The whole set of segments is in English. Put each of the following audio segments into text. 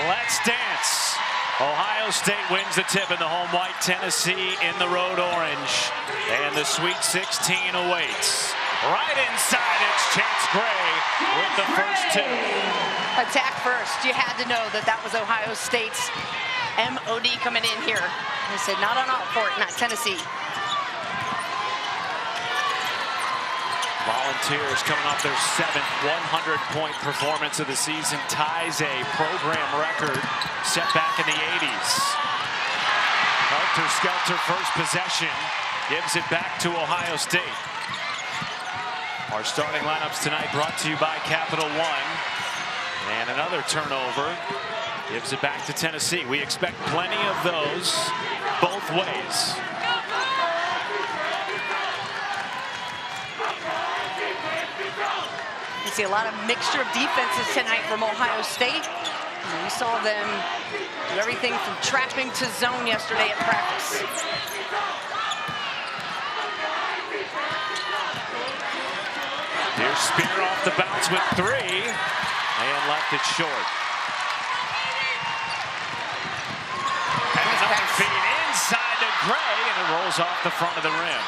Let's dance. Ohio State wins the tip in the home white, Tennessee in the road orange. And the Sweet 16 awaits. Right inside, it's Chance Gray with the first two. Attack first. You had to know that that was Ohio State's MOD coming in here. They said, not on Fort, not Tennessee. Volunteers coming off their 7th 100-point performance of the season, ties a program record set back in the 80s. Helter-skelter first possession, gives it back to Ohio State. Our starting lineups tonight brought to you by Capital One. And another turnover gives it back to Tennessee. We expect plenty of those both ways. You see a lot of mixture of defenses tonight from Ohio State. We saw them do everything from trapping to zone yesterday at practice. Here's Spear off the bounce with 3 and left it short. And another feed inside to Gray, and it rolls off the front of the rim.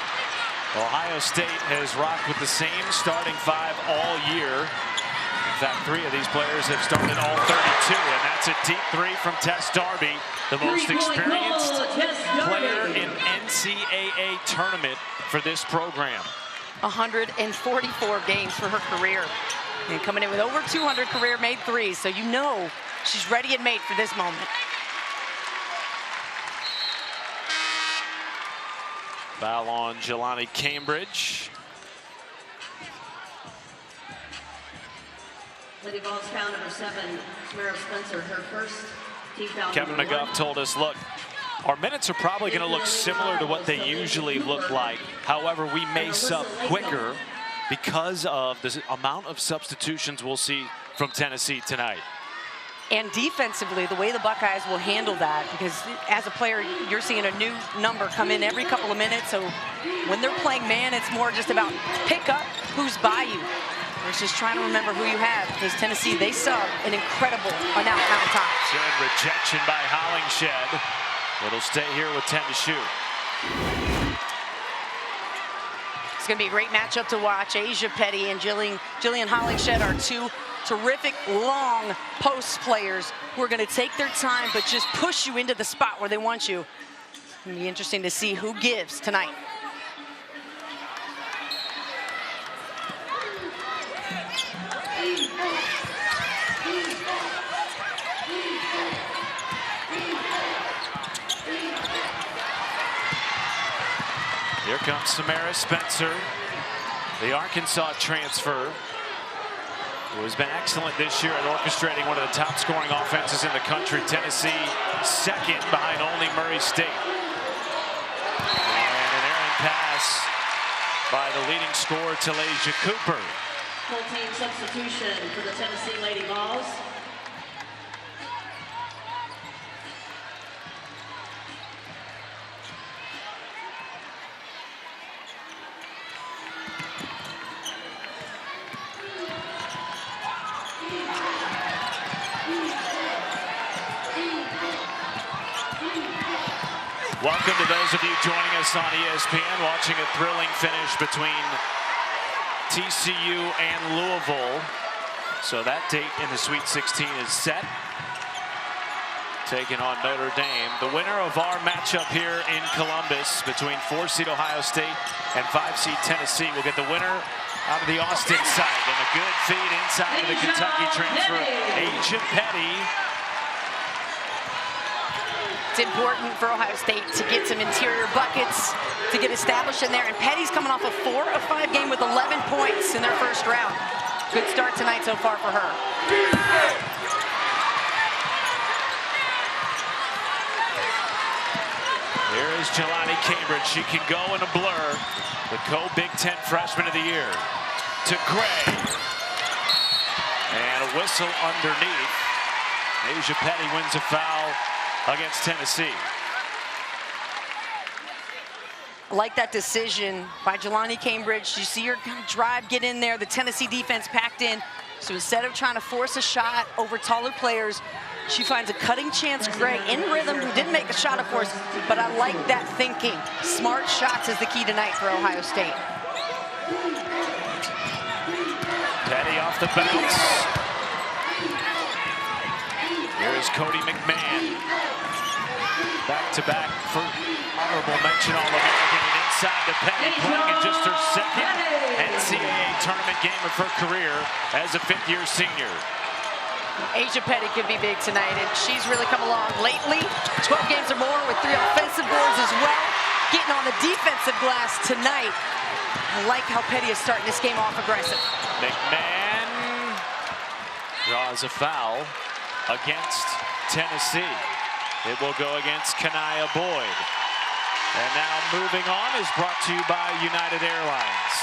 Ohio State has rocked with the same starting 5 all year. In fact, 3 of these players have started all 32, and that's a deep 3 from Tess Darby, the most experienced player in NCAA tournament for this program. 144 games for her career. And coming in with over 200 career-made threes, so you know she's ready and made for this moment. Foul on Jelani Cambridge. Lady Vols foul number 7, Tamara Spencer, her first team foul. Kevin McGuff told us, look, our minutes are probably going to look similar to what they usually look like. However, we may sub quicker because of the amount of substitutions we'll see from Tennessee tonight. And defensively, the way the Buckeyes will handle that, because as a player, you're seeing a new number come in every couple of minutes. So when they're playing man, it's more just about pick up who's by you. It's just trying to remember who you have, because Tennessee, they sub an incredible amount of times. Good rejection by Hollingshed. It'll stay here with 10 to shoot. It's going to be a great matchup to watch. Asia Petty and Jillian Hollingshed are 2 terrific long post players who are going to take their time but just push you into the spot where they want you. It's going to be interesting to see who gives tonight. Here comes Samara Spencer, the Arkansas transfer, who has been excellent this year at orchestrating one of the top scoring offenses in the country. Tennessee second behind only Murray State. And an errant pass by the leading scorer, Talasia Cooper. Full team substitution for the Tennessee Lady Vols. Welcome to those of you joining us on ESPN, watching a thrilling finish between TCU and Louisville. So that date in the Sweet 16 is set. Taking on Notre Dame. The winner of our matchup here in Columbus between 4-seed Ohio State and 5-seed Tennessee will get the winner out of the Austin side. And a good feed inside of the Kentucky transfer, Asia Petty. It's important for Ohio State to get some interior buckets, to get established in there. And Petty's coming off a 4 of 5 game with 11 points in their first round. Good start tonight so far for her. Here is Jelani Cambridge. She can go in a blur. The co-Big Ten freshman of the year. To Gray. And a whistle underneath. Asia Petty wins a foul against Tennessee. I like that decision by Jelani Cambridge. You see her kind of drive, get in there. The Tennessee defense packed in. So instead of trying to force a shot over taller players, She finds a cutting chance. Gray in rhythm, who didn't make a shot, of course, but I like that thinking. Smart shots is the key tonight for Ohio State. Petty off the bounce. Here's Cody McMahon. Back-to-back for honorable mention All-American, and inside to Petty, playing in just her second NCAA tournament game of her career as a fifth-year senior. Asia Petty could be big tonight, and she's really come along lately. 12 games or more with 3 offensive boards as well. Getting on the defensive glass tonight. I like how Petty is starting this game off aggressive. McMahon draws a foul against Tennessee. It will go against Kanaya Boyd. And now moving on is brought to you by United Airlines.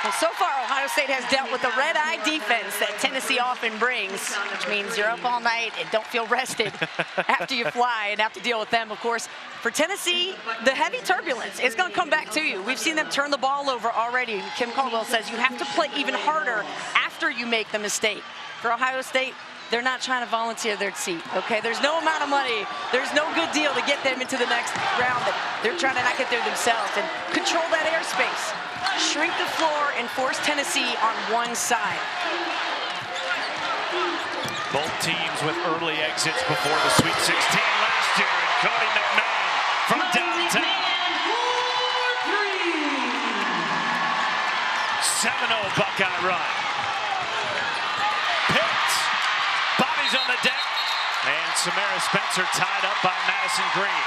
Well, so far, Ohio State has dealt with the red-eye defense that Tennessee often brings, which means you're up all night and don't feel rested after you fly and have to deal with them, of course. For Tennessee, the heavy turbulence is going to come back to you. We've seen them turn the ball over already. Kim Caldwell says you have to play even harder after you make the mistake. For Ohio State, they're not trying to volunteer their seat, okay? There's no amount of money. There's no good deal to get them into the next round. They're trying to not get there themselves and control that airspace. Shrink the floor and force Tennessee on one side. Both teams with early exits before the Sweet 16 last year. And Cody McMahon from downtown. 7-0 Buckeye run. Picked. Bodies on the deck. And Samara Spencer tied up by Madison Green.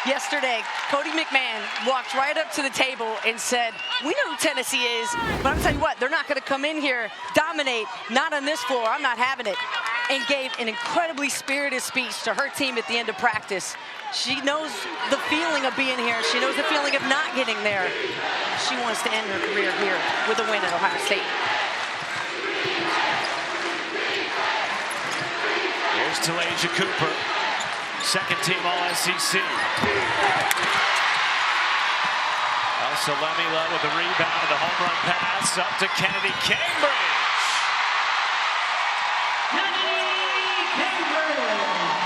Yesterday, Cody McMahon walked right up to the table and said, we know who Tennessee is, but I'm telling you what, they're not going to come in here, dominate, not on this floor, I'm not having it, and gave an incredibly spirited speech to her team at the end of practice. She knows the feeling of being here. She knows the feeling of not getting there. She wants to end her career here with a win at Ohio State. Here's Talasia Cooper. Second team All-SEC. Elsa Lemila with the rebound and the home run pass up to Kennedy Cambridge.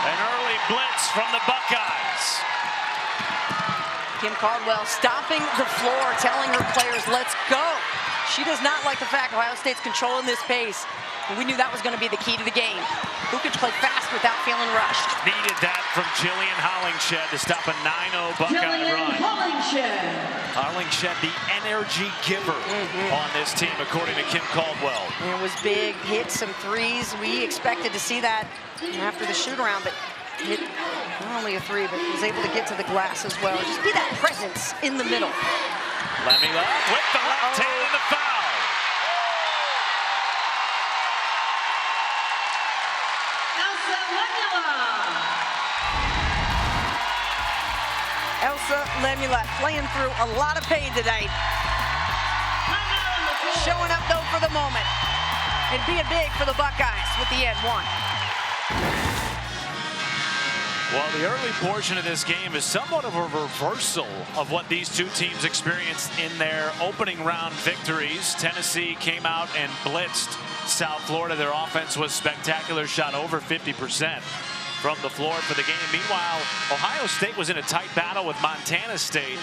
An early blitz from the Buckeyes. Kim Caldwell stopping the floor, telling her players, let's go. She does not like the fact Ohio State's controlling this pace. And we knew that was going to be the key to the game. Who could play fast without feeling rushed? Needed that from Jillian Hollingshed to stop a 9-0 Buckeye run. Hollingshed, the energy giver on this team, according to Kim Caldwell. And it was big, hit some threes. We expected to see that after the shoot-around, but hit not only a three, but was able to get to the glass as well. Just be that presence in the middle. Lemila with the left hand and the foul. Elsa Lemila playing through a lot of pain tonight. Showing up though for the moment and being big for the Buckeyes with the end one. Well, the early portion of this game is somewhat of a reversal of what these two teams experienced in their opening round victories. Tennessee came out and blitzed South Florida. Their offense was spectacular, shot over 50% from the floor for the game. Meanwhile, Ohio State was in a tight battle with Montana State,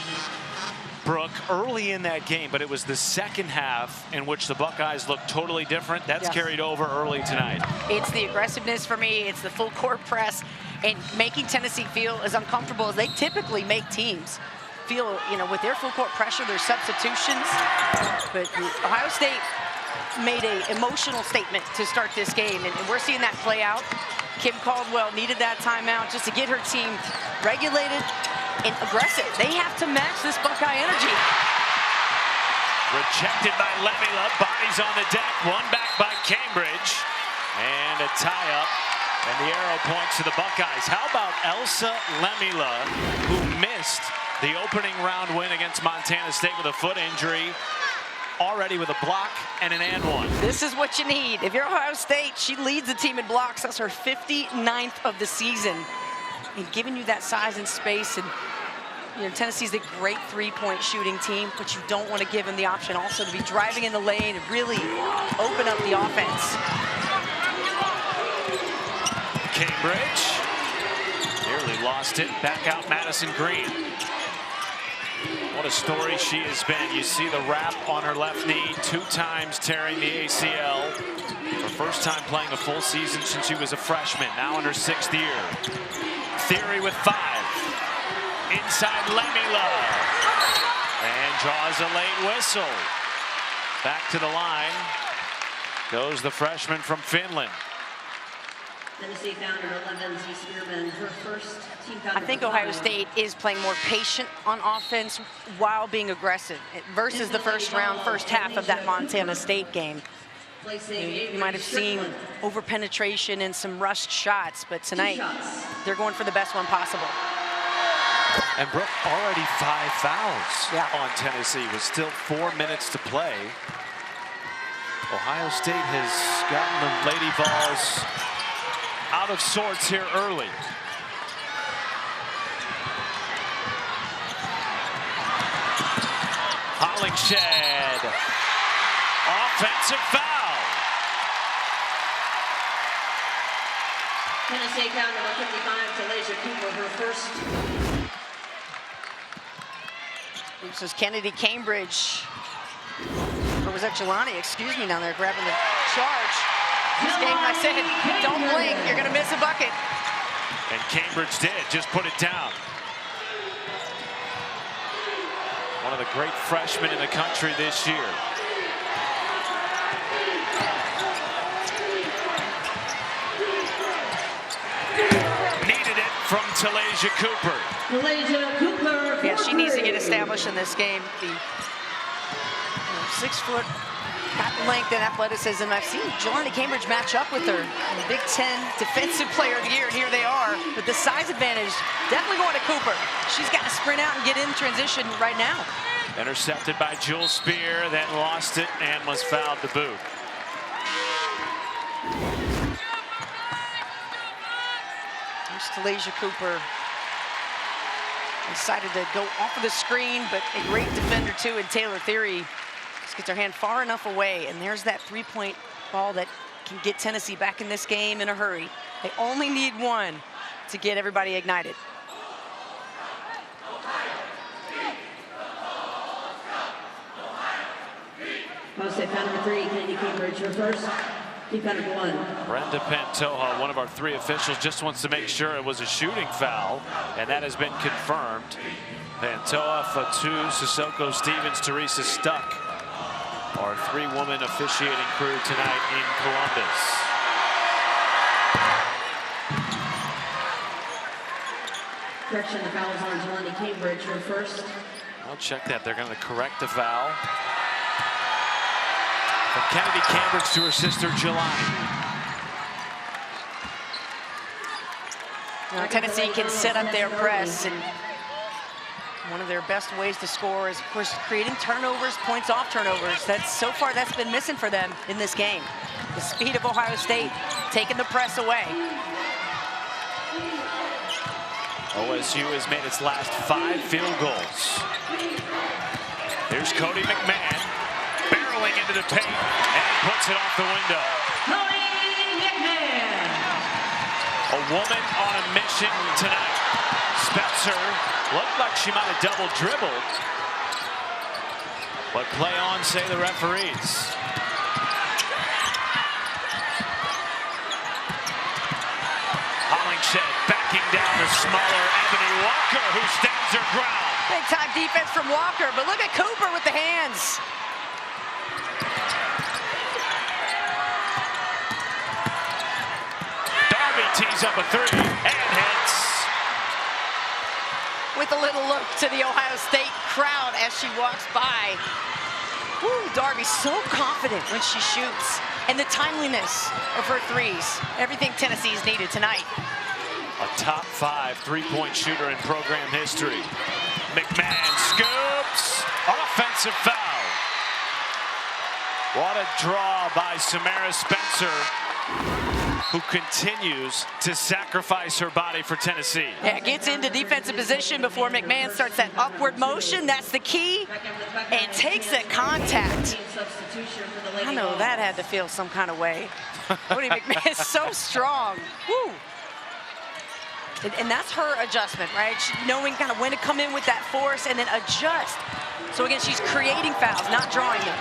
Brooke, early in that game, but it was the second half in which the Buckeyes looked totally different. That's carried over early tonight. It's the aggressiveness for me. It's the full court press and making Tennessee feel as uncomfortable as they typically make teams feel, you know, with their full court pressure, their substitutions. But Ohio State made an emotional statement to start this game, and we're seeing that play out. Kim Caldwell needed that timeout just to get her team regulated and aggressive. They have to match this Buckeye energy. Rejected by Lemila, bodies on the deck, one back by Cambridge, and a tie-up, and the arrow points to the Buckeyes. How about Elsa Lemila, who missed the opening round win against Montana State with a foot injury, already with a block and an and one. This is what you need. If you're Ohio State, she leads the team in blocks. That's her 59th of the season. And giving you that size and space, and Tennessee's a great three-point shooting team, but you don't want to give them the option also to be driving in the lane and really open up the offense. Cambridge nearly lost it. Back out Madison Green. What a story she has been. You see the wrap on her left knee, 2 times tearing the ACL. Her first time playing a full season since she was a freshman, now in her 6th year. Theory with 5. Inside Lemila. And draws a late whistle. Back to the line goes the freshman from Finland. Tennessee found her 11, Z. Spearman, her first team foul. I think Ohio State is playing more patient on offense while being aggressive versus the first half of that Montana State game. You might have seen over penetration and some rushed shots, but tonight they're going for the best one possible. And Brooke, already 5 fouls on Tennessee with still 4 minutes to play. Ohio State has gotten the Lady Vols out of sorts here early. Hollingshed, offensive foul. Tennessee found number 55, Talaysia Cooper, her first. This is Kennedy Cambridge. Or was that Jelani? Excuse me, down there grabbing the charge. This game, I said, don't blink, you're going to miss a bucket. And Cambridge did, just put it down. One of the great freshmen in the country this year. Needed it from Talaysia Cooper. Talaysia Cooper. Yeah, she needs to get established in this game. The 6 foot, got length and athleticism. I've seen Jelani Cambridge match up with her in the Big Ten Defensive Player of the Year, and here they are. But the size advantage, definitely going to Cooper. She's got to sprint out and get in transition right now. Intercepted by Jewel Spear, then lost it and was fouled to boot. Here's Talaysia Cooper. Decided to go off of the screen, but a great defender too in Taylor Theory. Just gets her hand far enough away, and there's that 3-point ball that can get Tennessee back in this game in a hurry. They only need one to get everybody ignited. Ohio State found number 3, Kennedy Cambridge, her first. Team foul number 1. Brenda Pantoja, one of our 3 officials, just wants to make sure it was a shooting foul, and that has been confirmed. Pantoja, Fatu, Sissoko, Stevens, Teresa Stuck, our 3-woman officiating crew tonight in Columbus. Correction, the foul is on Jelani Cambridge, her first. I'll check that. They're going to correct the foul. From Kennedy Cambridge to her sister Jelani. Now, Tennessee can set up their press, and one of their best ways to score is, of course, creating turnovers, points off turnovers. So far, that's been missing for them in this game. The speed of Ohio State taking the press away. OSU has made its last 5 field goals. Here's Cody McMahon barreling into the paint and puts it off the window. Cody McMahon. A woman on a mission tonight. Spencer looked like she might have double dribbled, but play on, say the referees. Hollingshed backing down the smaller Ebony Walker, who stands her ground. Big time defense from Walker, but look at Cooper with the hands. Darby tees up a 3 and hits. With a little look to the Ohio State crowd as she walks by. Woo, Darby's so confident when she shoots. And the timeliness of her threes. Everything Tennessee's needed tonight. A top 5 3-point shooter in program history. McMahon scoops. Offensive foul. What a draw by Samara Spencer, who continues to sacrifice her body for Tennessee. Yeah, gets into defensive position before McMahon starts that upward motion. That's the key. And takes the contact. I know that had to feel some kind of way. Cody McMahon is so strong. Woo. And that's her adjustment, right? Knowing kind of when to come in with that force and then adjust. So again, she's creating fouls, not drawing them.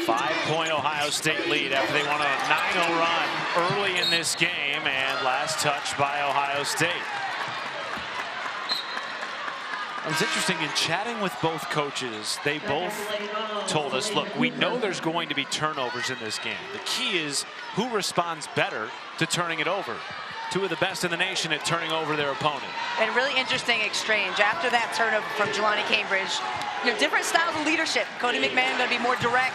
Five-point Ohio State lead after they won a 9-0 run early in this game, and last touch by Ohio State. It was interesting in chatting with both coaches. They both told us, look, we know there's going to be turnovers in this game. The key is who responds better to turning it over. Two of the best in the nation at turning over their opponent. And really interesting exchange after that turnover from Jelani Cambridge. You know, different styles of leadership. Cody McMahon going to be more direct.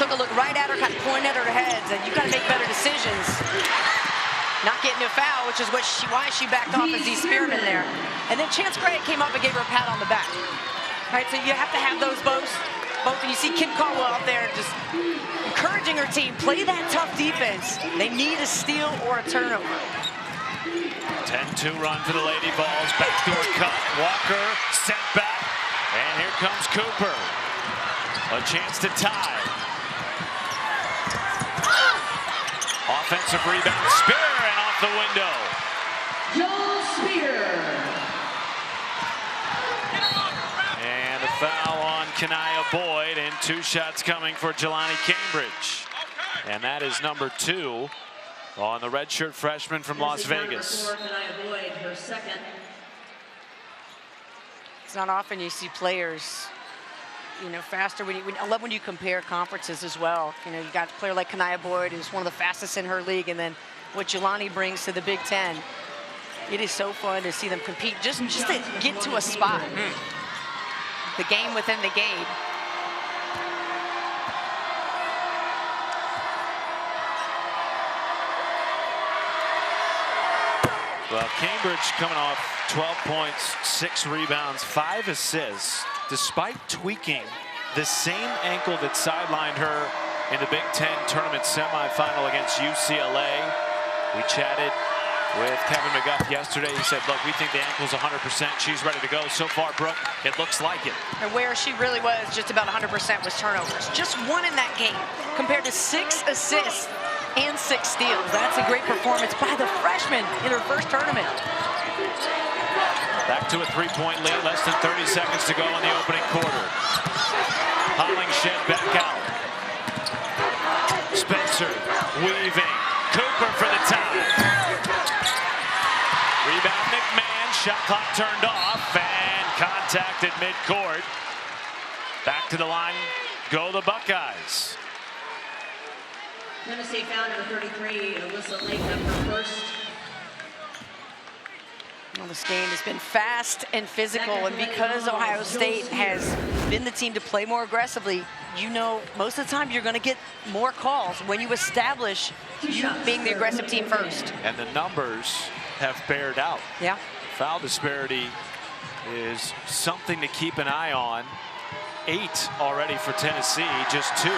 Took a look right at her, kind of pointed at her heads, and you got to make better decisions. Not getting a foul, which is why she backed off as Spearman there. And then Chance Gray came up and gave her a pat on the back. Right, so you have to have those both. And you see Kim Caldwell out there just encouraging her team, play that tough defense. They need a steal or a turnover. 10-2 run for the Lady Vols. Backdoor cut. Walker sent back. And here comes Cooper. A chance to tie. Offensive rebound. Spear and off the window. Joel Spear. And a foul on Kanaya Boyd, and 2 shots coming for Jelani Cambridge. And that is number 2 on the redshirt freshman from Las Vegas. Kanaya Boyd, her second. It's not often you see players, you know, faster. I love when you compare conferences as well. You know, you got a player like Kanaya Boyd, who's one of the fastest in her league, and then what Jelani brings to the Big Ten. It is so fun to see them compete, just to get to a spot. The game within the game. Well, Cambridge coming off 12 points, 6 rebounds, 5 assists, despite tweaking the same ankle that sidelined her in the Big Ten tournament semifinal against UCLA. We chatted with Kevin McGuff yesterday. He said, look, we think the ankle's 100%. She's ready to go. So far, Brooke, it looks like it. And where she really was just about 100% was turnovers. Just 1 in that game compared to 6 assists and 6 steals. That's a great performance by the freshman in her first tournament. Back to a 3-point lead, less than 30 seconds to go in the opening quarter. Hollingshed back out. Spencer weaving. Cooper for the tie. Rebound McMahon, shot clock turned off, and contact at midcourt. Back to the line, go the Buckeyes. Tennessee foul number 33, Alyssa Latham, her first. Well, this game has been fast and physical, and because Ohio State has been the team to play more aggressively, you know, most of the time you're going to get more calls when you establish you being the aggressive team first. And the numbers have bared out. Yeah. Foul disparity is something to keep an eye on. 8 already for Tennessee, just 2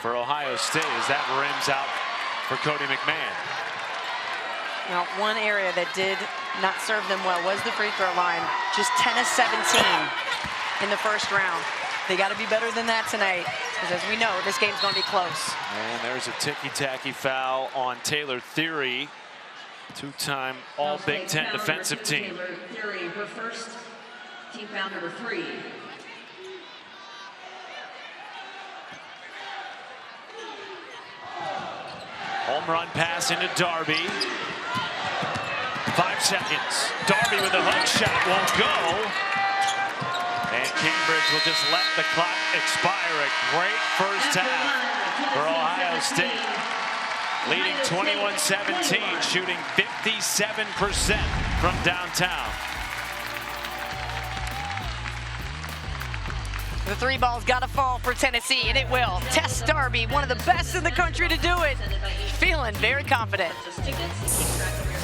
for Ohio State as that rims out for Cody McMahon. Now, one area that did not serve them well was the free throw line. Just 10 of 17 in the first round. They got to be better than that tonight, because as we know, this game's going to be close. And there's a ticky-tacky foul on Taylor Theory, 2-time All-Big Ten defensive team. Taylor Theory, her first team foul number 3. Home run pass into Darby. 5 seconds. Darby with a hook shot won't go. And Cambridge will just let the clock expire. A great first half for Ohio State. Leading 21-17, shooting 57% from downtown. The 3 ball's got to fall for Tennessee, and it will. Tess Darby, one of the best in the country to do it. Feeling very confident. Tickets, keep track of your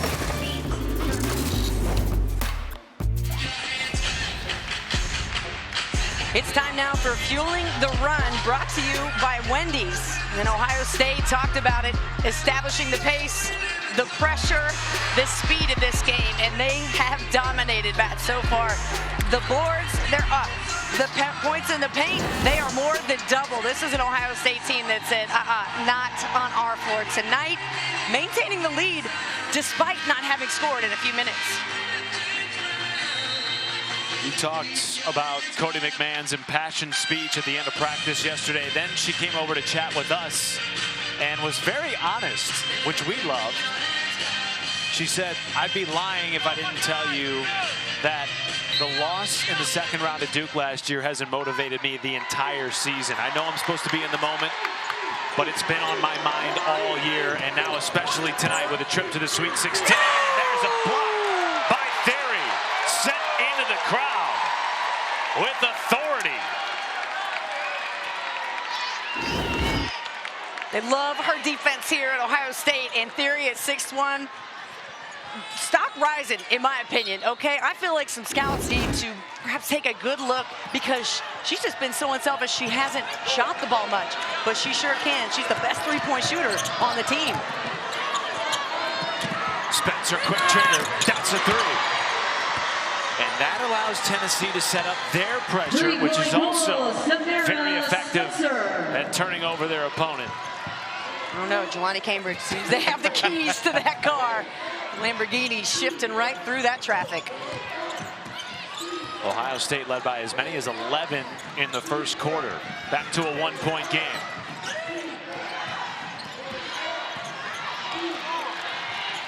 It's time now for Fueling the Run, brought to you by Wendy's. And Ohio State talked about it, establishing the pace, the pressure, the speed of this game, and they have dominated, Matt, so far. The boards, they're up. The points in the paint, they are more than double. This is an Ohio State team that said, not on our floor tonight, maintaining the lead despite not having scored in a few minutes. We talked about Cody McMahon's impassioned speech at the end of practice yesterday. Then she came over to chat with us and was very honest, which we love. She said, I'd be lying if I didn't tell you that the loss in the second round at Duke last year hasn't motivated me the entire season. I know I'm supposed to be in the moment, but it's been on my mind all year, and now especially tonight with a trip to the Sweet 16. There's a block by Theory, sent into the crowd with authority. They love her defense here at Ohio State, and Theory at 6'1". Stock rising, in my opinion, okay? I feel like some scouts need to perhaps take a good look because she's just been so unselfish. She hasn't shot the ball much, but she sure can. She's the best three-point shooter on the team. Spencer, quick trigger, that's a three. And that allows Tennessee to set up their pressure, which is also very effective at turning over their opponent. I don't know, Jelani Cambridge seems they have the keys to that car. Lamborghini shifting right through that traffic. Ohio State led by as many as 11 in the first quarter. Back to a one-point game.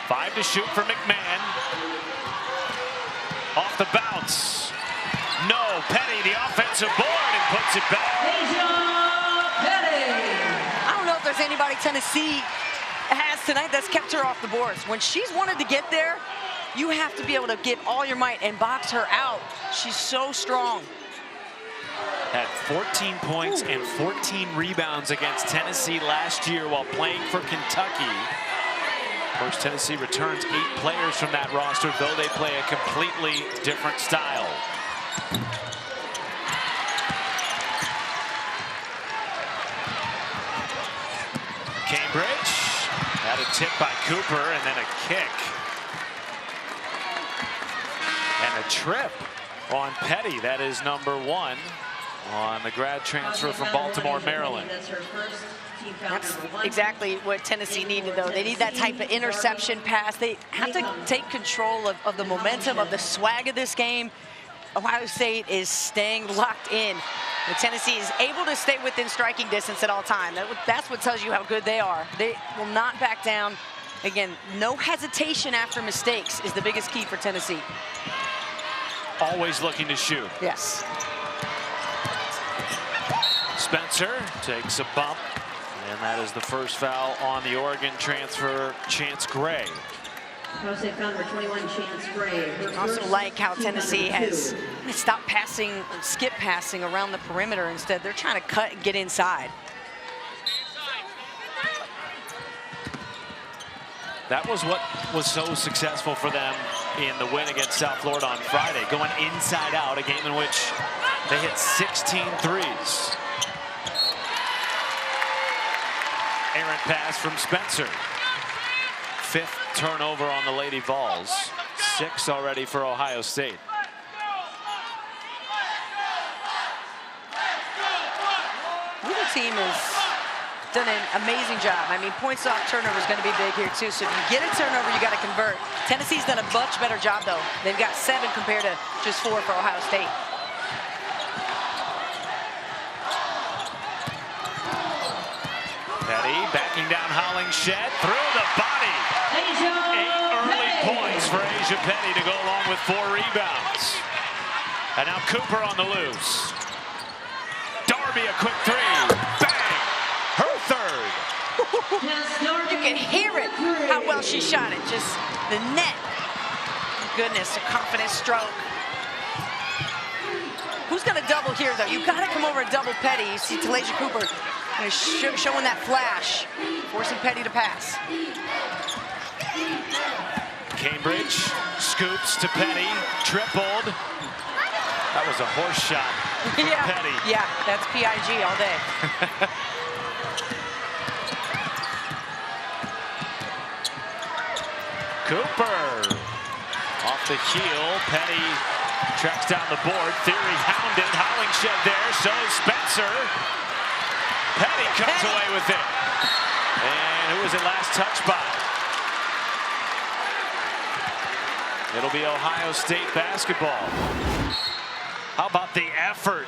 Five to shoot for McMahon. Off the bounce. No, Petty, the offensive board, and puts it back. I don't know if there's anybody Tennessee has tonight that's kept her off the boards. When she's wanted to get there, you have to be able to give all your might and box her out. She's so strong. Had 14 points and 14 rebounds against Tennessee last year while playing for Kentucky. Of course, Tennessee returns 8 players from that roster, though they play a completely different style. Cambridge had a tip by Cooper and then a kick. And a trip on Petty. That is number 1 on the grad transfer from Baltimore, Maryland. That's exactly what Tennessee needed, though. They need that type of interception pass. They have to take control of the momentum, of the swag of this game. Ohio State is staying locked in. And Tennessee is able to stay within striking distance at all times. That's what tells you how good they are. They will not back down. Again, no hesitation after mistakes is the biggest key for Tennessee. Always looking to shoot. Yes. Spencer takes a bump, and that is the first foul on the Oregon transfer, Chance Gray. Ohio State foul number 21, Chance Gray. I also like how Tennessee has stopped passing, skip passing around the perimeter. Instead, they're trying to cut and get inside. That was what was so successful for them in the win against South Florida on Friday, going inside out, a game in which they hit 16 threes. Errant pass from Spencer. 5th turnover on the Lady Vols. 6 already for Ohio State. Neither team has done an amazing job. I mean, points off turnover is going to be big here, too. So if you get a turnover, you got to convert. Tennessee's done a much better job, though. They've got 7 compared to just 4 for Ohio State. Petty backing down Hollingshed through the body. 8 early points for Asia Petty to go along with 4 rebounds. And now Cooper on the loose. Darby a quick 3. Bang! Her 3rd. You can hear it, how well she shot it. Just the net. Goodness, a confident stroke. Who's going to double here, though? You've got to come over and double Petty. You see Talasia Cooper showing that flash, forcing Petty to pass. Cambridge scoops to Petty, tripled. That was a horse shot. Yeah, Petty. yeah, that's PIG all day. Cooper off the heel. Petty tracks down the board. Theory hounded. Hollingshed there. So is Spencer. Petty comes away with it. And who was it last touched by? It'll be Ohio State basketball. How about the effort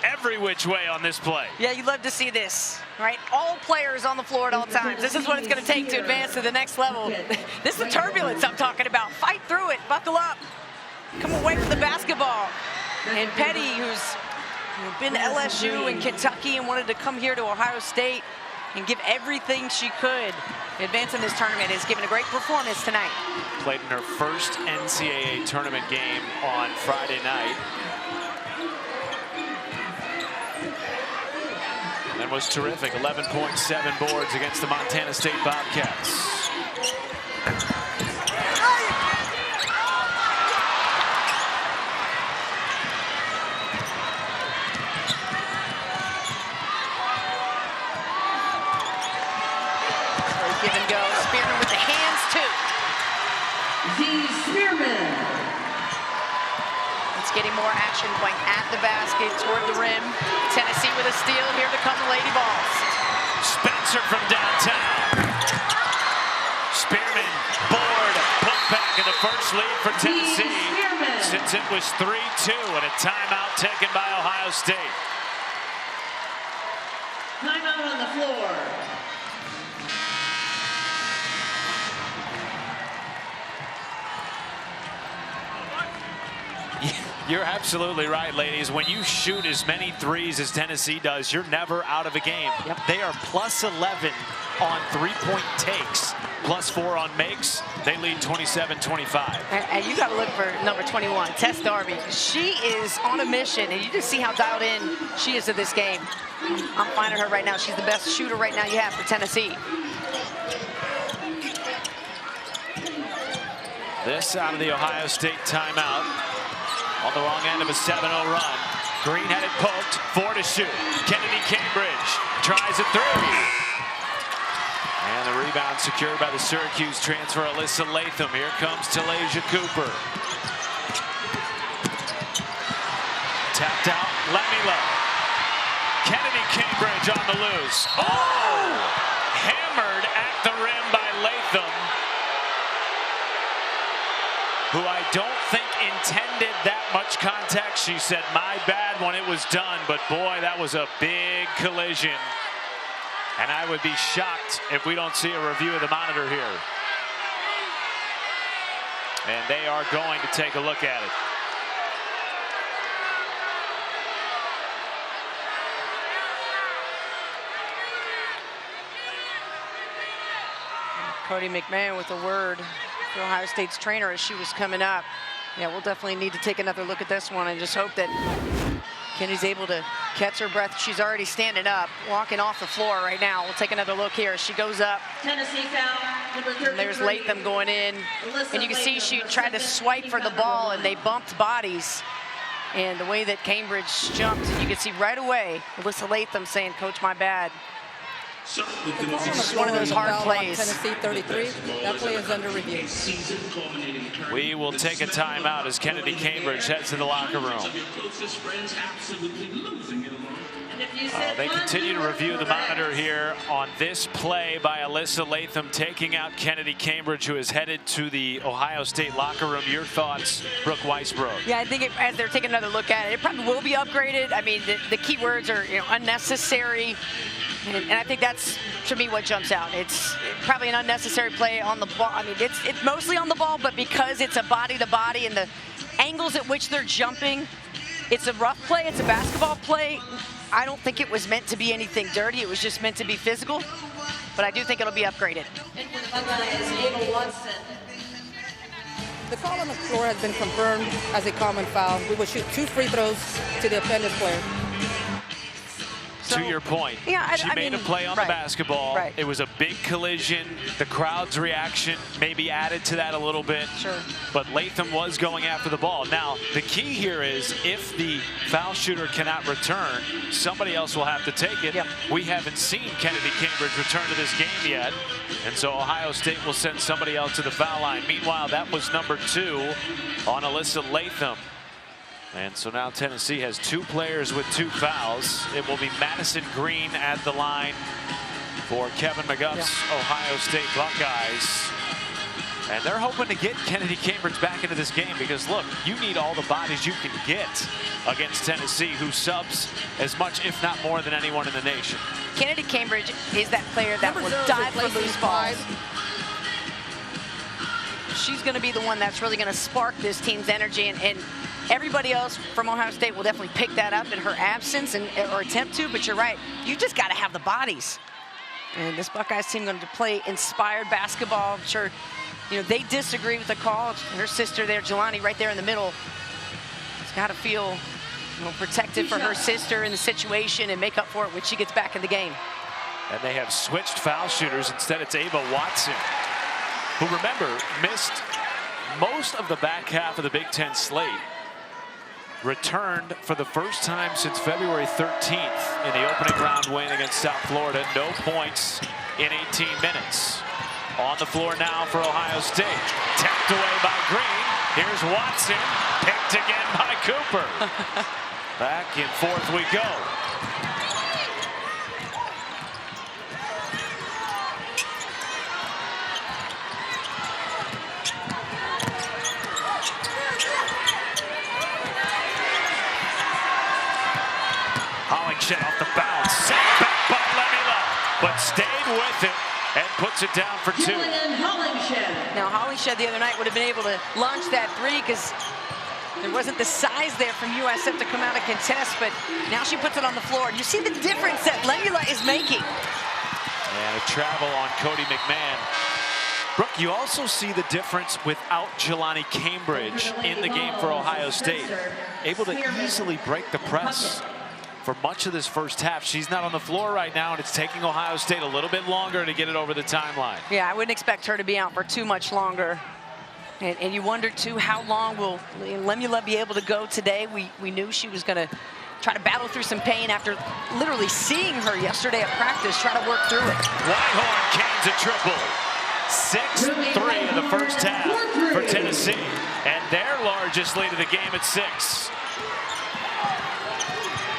every which way on this play? Yeah, you love to see this, right? All players on the floor at all times. This is what it's going to take to advance to the next level. This is the turbulence I'm talking about. Fight through it. Buckle up. Come away with the basketball. And Petty, who's been to LSU and Kentucky and wanted to come here to Ohio State and give everything she could to advance in this tournament, has given a great performance tonight. Played in her first NCAA tournament game on Friday night. And was terrific. 11.7 boards against the Montana State Bobcats. Give and go. Spearman with the hands, too. Spearman. It's getting more action point at the basket, toward the rim. Tennessee with a steal. Here to come the Lady Vols. Spencer from downtown. Spearman, board, put back in the first lead for Tennessee. Since it was 3-2 and a timeout taken by Ohio State. Timeout on the floor. You're absolutely right, ladies. When you shoot as many threes as Tennessee does, you're never out of a game. Yep. They are plus 11 on three-point takes, plus 4 on makes. They lead 27-25. And you got to look for number 21, Tess Darby. She is on a mission, and you just see how dialed in she is to this game. I'm finding her right now. She's the best shooter right now you have for Tennessee. This out of the Ohio State timeout. On the wrong end of a 7-0 run. Green had it poked. 4 to shoot. Kennedy Cambridge tries a 3. And the rebound secured by the Syracuse transfer, Alyssa Latham. Here comes Talasia Cooper. Tapped out. Lemila. Kennedy Cambridge on the loose. Oh! Hammered at the rim by Latham, who I don't think intended that much contact. She said, my bad when it was done, but boy, that was a big collision. And I would be shocked if we don't see a review of the monitor here. And they are going to take a look at it. Cody McMahon with a word for Ohio State's trainer as she was coming up. Yeah, we'll definitely need to take another look at this one and just hope that Kenny's able to catch her breath. She's already standing up, walking off the floor right now. We'll take another look here as she goes up. Tennessee foul, number 33. And there's Latham going in. And you can see she tried to swipe for the ball and they bumped bodies. And the way that Cambridge jumped, you can see right away Alyssa Latham saying, Coach, my bad. It's one of those hard plays. Tennessee 33. That play is under review. We will take a timeout as Kennedy Cambridge heads to the locker room. They continue to review the monitor here on this play by Alyssa Latham taking out Kennedy Cambridge, who is headed to the Ohio State locker room. Your thoughts, Brooke Weisbrod? Yeah, I think as they're taking another look at it, it probably will be upgraded. I mean, the key words are unnecessary. And I think that's, to me, what jumps out. It's probably an unnecessary play on the ball. I mean, it's mostly on the ball, but because it's a body-to-body and the angles at which they're jumping, it's a rough play. It's a basketball play. I don't think it was meant to be anything dirty. It was just meant to be physical. But I do think it'll be upgraded. And for the Buckeyes, Ava Watson. The call on the floor has been confirmed as a common foul. We will shoot 2 free throws to the offended player. to your point, yeah, she made a play on the basketball. Right. It was a big collision. The crowd's reaction maybe added to that a little bit. Sure. But Latham was going after the ball. Now, the key here is if the foul shooter cannot return, somebody else will have to take it. Yep. We haven't seen Kennedy Cambridge return to this game yet. And so Ohio State will send somebody else to the foul line. Meanwhile, that was number 2 on Alyssa Latham. And so now Tennessee has 2 players with 2 fouls. It will be Madison Green at the line for Kevin McGuff's Ohio State Buckeyes. And they're hoping to get Kennedy Cambridge back into this game because, look, you need all the bodies you can get against Tennessee, who subs as much, if not more, than anyone in the nation. Kennedy Cambridge is that player that will dive for loose balls. She's going to be the one that's really going to spark this team's energy, and everybody else from Ohio State will definitely pick that up in her absence or attempt to, but you're right. You just got to have the bodies. And this Buckeyes team going to play inspired basketball. I'm sure, you know, they disagree with the call. Her sister there, Jelani, right there in the middle, has got to feel, you know, protected for her sister in the situation and make up for it when she gets back in the game. And they have switched foul shooters. Instead, it's Ava Watson, who, remember, missed most of the back half of the Big Ten slate. Returned for the first time since February 13th in the opening round win against South Florida. No points in 18 minutes. On the floor now for Ohio State. Tapped away by Green. Here's Watson. Picked again by Cooper. Back in 4th we go. Hollingshed off the bounce. Set back by Lemila, but stayed with it and puts it down for 2. Now, Hollingshed the other night would have been able to launch that 3 because there wasn't the size there from USF to come out and contest, but now she puts it on the floor. You see the difference that Lemila is making. And a travel on Cody McMahon. Brooke, you also see the difference without Jelani Cambridge in the game for Ohio State. Able to easily break the press for much of this first half. She's not on the floor right now, and it's taking Ohio State a little bit longer to get it over the timeline. Yeah, I wouldn't expect her to be out for too much longer. And you wonder, too, how long will Lemula be able to go today? We knew she was going to try to battle through some pain after literally seeing her yesterday at practice, try to work through it. Whitehorn Canes a triple. 6-3 in the first half for Tennessee, and their largest lead of the game at 6.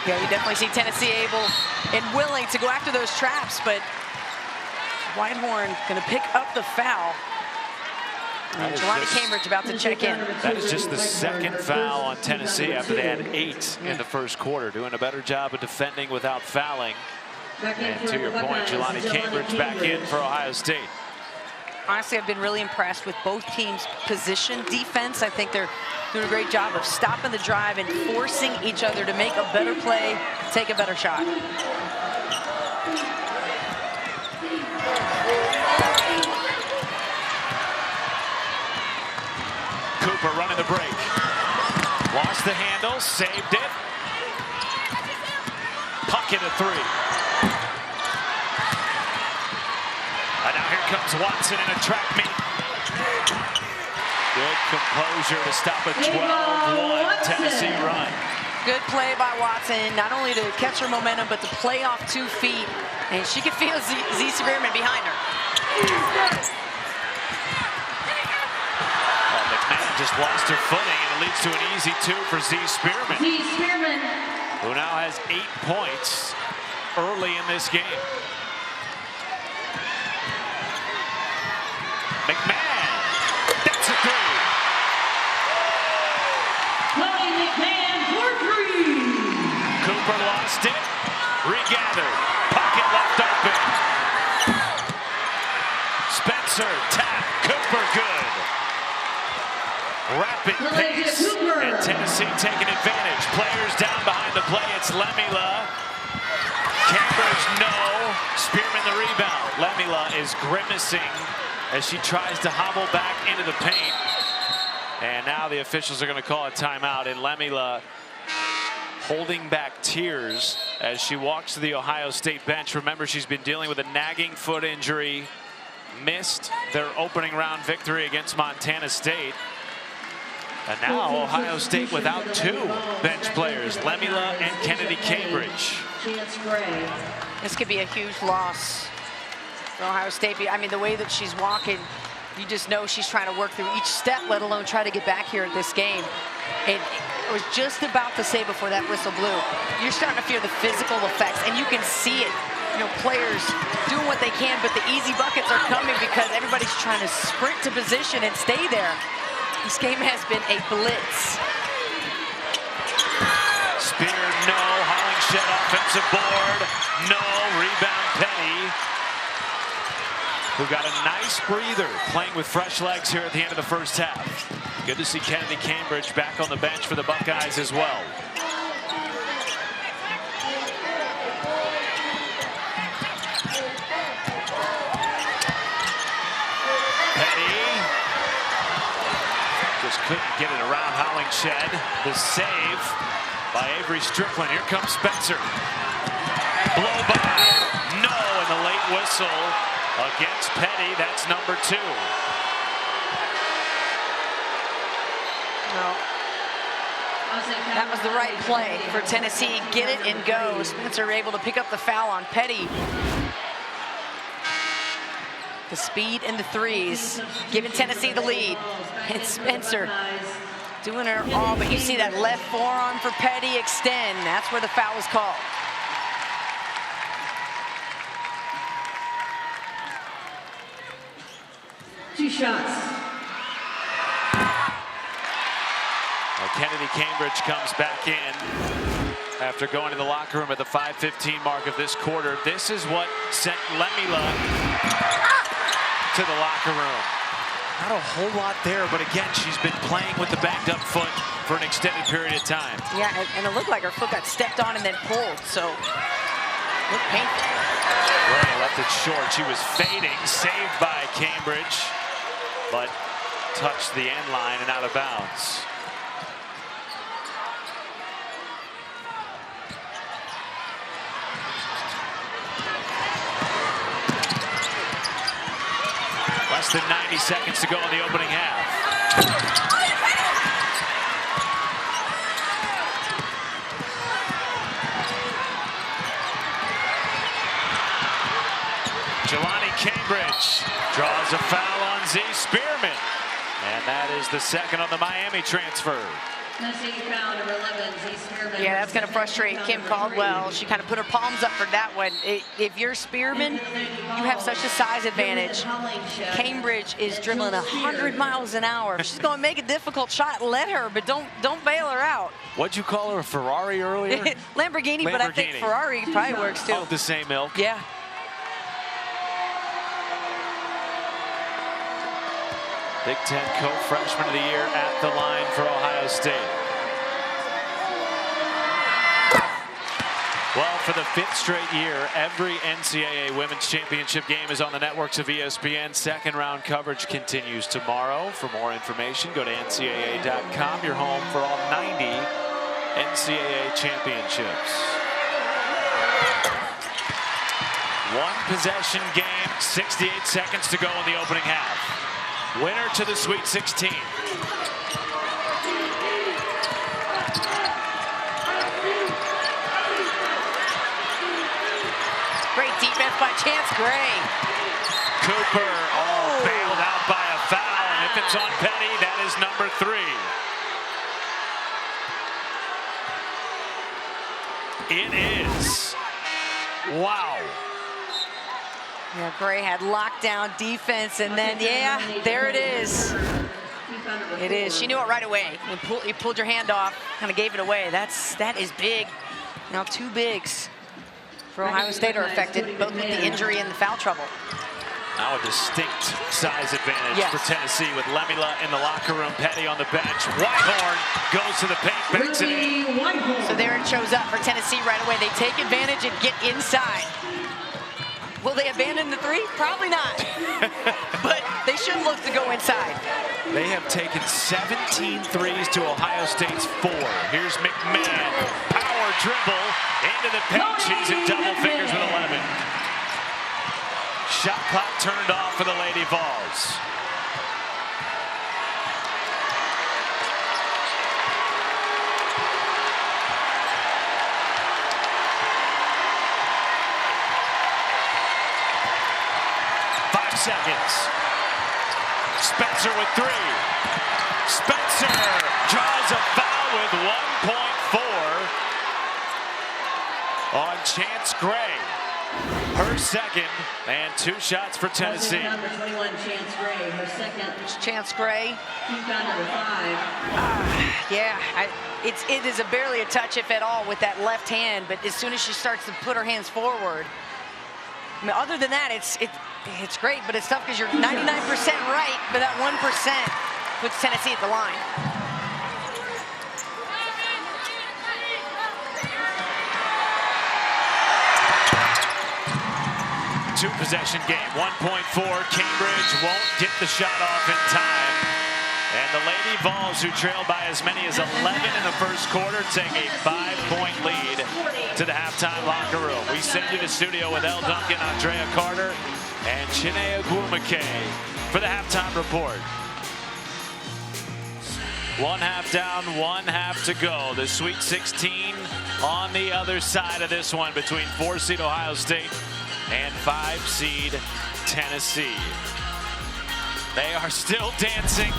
Yeah, you definitely see Tennessee able and willing to go after those traps, but Whitehorn going to pick up the foul. And Jelani Cambridge about to check in. That is just the 2nd foul on Tennessee after they had 8 in the first quarter. Doing a better job of defending without fouling. And to your point, Jelani Cambridge back in for Ohio State. Honestly, I've been really impressed with both teams' position defense. I think they're doing a great job of stopping the drive and forcing each other to make a better play, take a better shot. Cooper running the break. Lost the handle, saved it. Pocket a 3. And now here comes Watson in a track meet. Good composure to stop a 12-1 Tennessee run. Good play by Watson, not only to catch her momentum, but to play off 2 feet. And she could feel Z Spearman behind her. McMahon just lost her footing, and it leads to an easy 2 for Z Spearman. Who now has 8 points early in this game. McMahon, that's a 3. Cooper lost it, regathered, pocket left open. Spencer, tap, Cooper good. Rapid pace, and Tennessee taking advantage. Players down behind the play, it's Lemila. Cambridge, no. Spearman the rebound. Lemila is grimacing as she tries to hobble back into the paint. And now the officials are going to call a timeout, and Lemila holding back tears as she walks to the Ohio State bench. Remember, she's been dealing with a nagging foot injury. Missed their opening round victory against Montana State. And now Ohio State without 2 bench players, Lemila and Kennedy Cambridge. This could be a huge loss for Ohio State. I mean, the way that she's walking, you just know she's trying to work through each step, let alone try to get back here at this game. And I was just about to say before that whistle blew, you're starting to feel the physical effects, and you can see it. You know, players doing what they can, but the easy buckets are coming because everybody's trying to sprint to position and stay there. This game has been a blitz. Spear, no. Hollingshed offensive board. No. Rebound Petty, who got a nice breather playing with fresh legs here at the end of the first half. Good to see Kennedy Cambridge back on the bench for the Buckeyes as well. Just couldn't get it around Hollingshed. The save by Avery Strickland. Here comes Spencer. Blow by. No, and the late whistle against Petty. That's number 2. No. That was the right play for Tennessee. Get it and go. Spencer able to pick up the foul on Petty. The speed and the threes, giving Tennessee the lead. And Spencer doing her all, but you see that left forearm for Petty extend. That's where the foul is called. Two shots. Well, Kennedy Cambridge comes back in after going to the locker room at the 5:15 mark of this quarter. This is what sent Lemila to the locker room. Not a whole lot there, but again, she's been playing with the banged up foot for an extended period of time. Yeah, and it looked like her foot got stepped on and then pulled, so looked painful. Roy left it short. She was fading, saved by Cambridge, but touched the end line and out of bounds. Less than 90 seconds to go in the opening half. Jelani Cambridge draws a foul on Z Spearman. And that is the second on the Miami transfer. Yeah, that's going to frustrate Kim Caldwell. She kind of put her palms up for that one. If you're Spearman, you have such a size advantage. Cambridge is dribbling 100 miles an hour. If she's going to make a difficult shot, let her, but don't bail her out. What'd you call her, a Ferrari earlier? Lamborghini, but I think Ferrari probably works too. Of the same ilk. Yeah. Big Ten co-freshman of the year at the line for Ohio State. Well, for the 5th straight year, every NCAA Women's Championship game is on the networks of ESPN. Second round coverage continues tomorrow. For more information, go to ncaa.com, your home for all 90 NCAA championships. One possession game, 68 seconds to go in the opening half. Winner to the Sweet 16. Great defense by Chance Gray. Cooper, bailed out by a foul, and if it's on Petty, that is number 3. It is. Wow. Yeah, Gray had lockdown defense, and then, yeah, there it is. It is. She knew it right away. You pulled your hand off, kind of gave it away. That is big. Now 2 bigs for Ohio State are affected, both with the injury and the foul trouble. Now a distinct size advantage for Tennessee with Lemila in the locker room, Petty on the bench. Whitehorn goes to the paint, banks it in. So there it shows up for Tennessee right away. They take advantage and get inside. Will they abandon the 3? Probably not. But they should look to go inside. They have taken 17 threes to Ohio State's 4. Here's McMahon. Power dribble into the paint. She's in double figures with 11. Shot clock turned off for the Lady Vols. Seconds. Spencer with 3. Spencer draws a foul with 1.4 on Chance Gray. Her second, and 2 shots for Tennessee. Number 21, Chance Gray. Her second. Chance Gray. Team foul number 5. Yeah, it is barely a touch, if at all, with that left hand. But as soon as she starts to put her hands forward, I mean, other than that, it's great, but it's tough because you're 99% right, but that 1% puts Tennessee at the line. Two-possession game, 1.4. Cambridge won't get the shot off in time. And the Lady Vols, who trailed by as many as 11 in the first quarter, take a 5-point lead to the halftime locker room. We send you to studio with Elle Duncan, Andrea Carter, and Chinea Gwumake for the halftime report. 1 half down, 1 half to go. The Sweet 16 on the other side of this one between 4-seed Ohio State and 5-seed Tennessee. They are still dancing,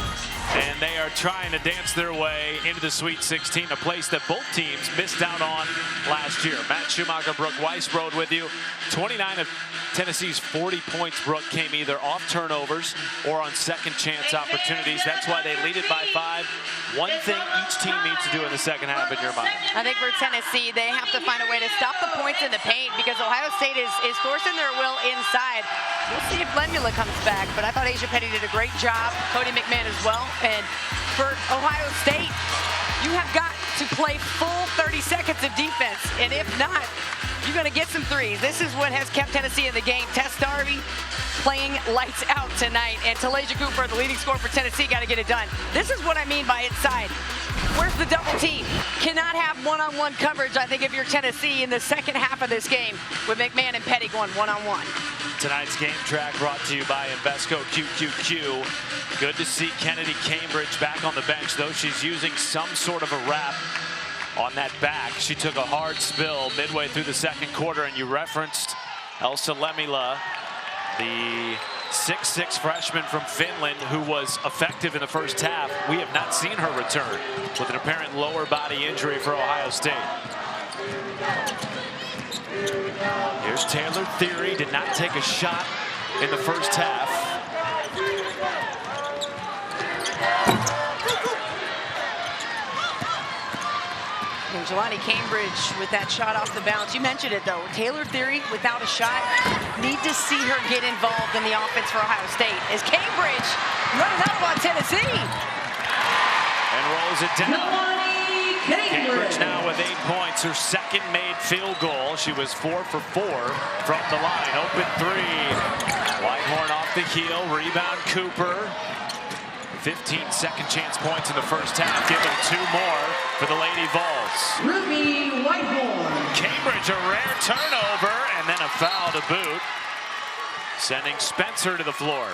and they are trying to dance their way into the Sweet 16, a place that both teams missed out on last year. Matt Schumacher, Brooke Weisbrod with you. 29 of Tennessee's 40 points, Brooke, came either off turnovers or on second chance opportunities. That's why they lead it by 5. One thing each team needs to do in the second half in your mind. I think for Tennessee, they have to find a way to stop the points in the paint because Ohio State is forcing their will inside. We'll see if Lemula comes back, but I thought Asia Petty did a great job. Cody McMahon as well. And for Ohio State, you have got to play full 30 seconds of defense. And if not, you're going to get some threes. This is what has kept Tennessee in the game. Tess Darby playing lights out tonight. And Talasia Cooper, the leading scorer for Tennessee, got to get it done. This is what I mean by inside. Where's the double team? Cannot have one-on-one coverage, I think, if you're Tennessee in the second half of this game with McMahon and Petty going one-on-one. Tonight's game track brought to you by Invesco QQQ. Good to see Kennedy Cambridge back on the bench, though she's using some sort of a wrap on that back. She took a hard spill midway through the second quarter, and you referenced Elsa Lemila, the 6'6" freshman from Finland who was effective in the first half. We have not seen her return with an apparent lower body injury for Ohio State. Here's Taylor Theory, did not take a shot in the first half. And Jelani Cambridge with that shot off the bounce. You mentioned it, though. Taylor Theory without a shot. Need to see her get involved in the offense for Ohio State. As Cambridge running up on Tennessee. And rolls it down. Cambridge now with 8 points, her second made field goal. She was 4 for 4 from the line. Open 3. Whitehorn off the heel. Rebound Cooper. 15 second chance points in the first half. Give them 2 more for the Lady Vols. Ruby Whitehorn. Cambridge, a rare turnover, and then a foul to boot, sending Spencer to the floor.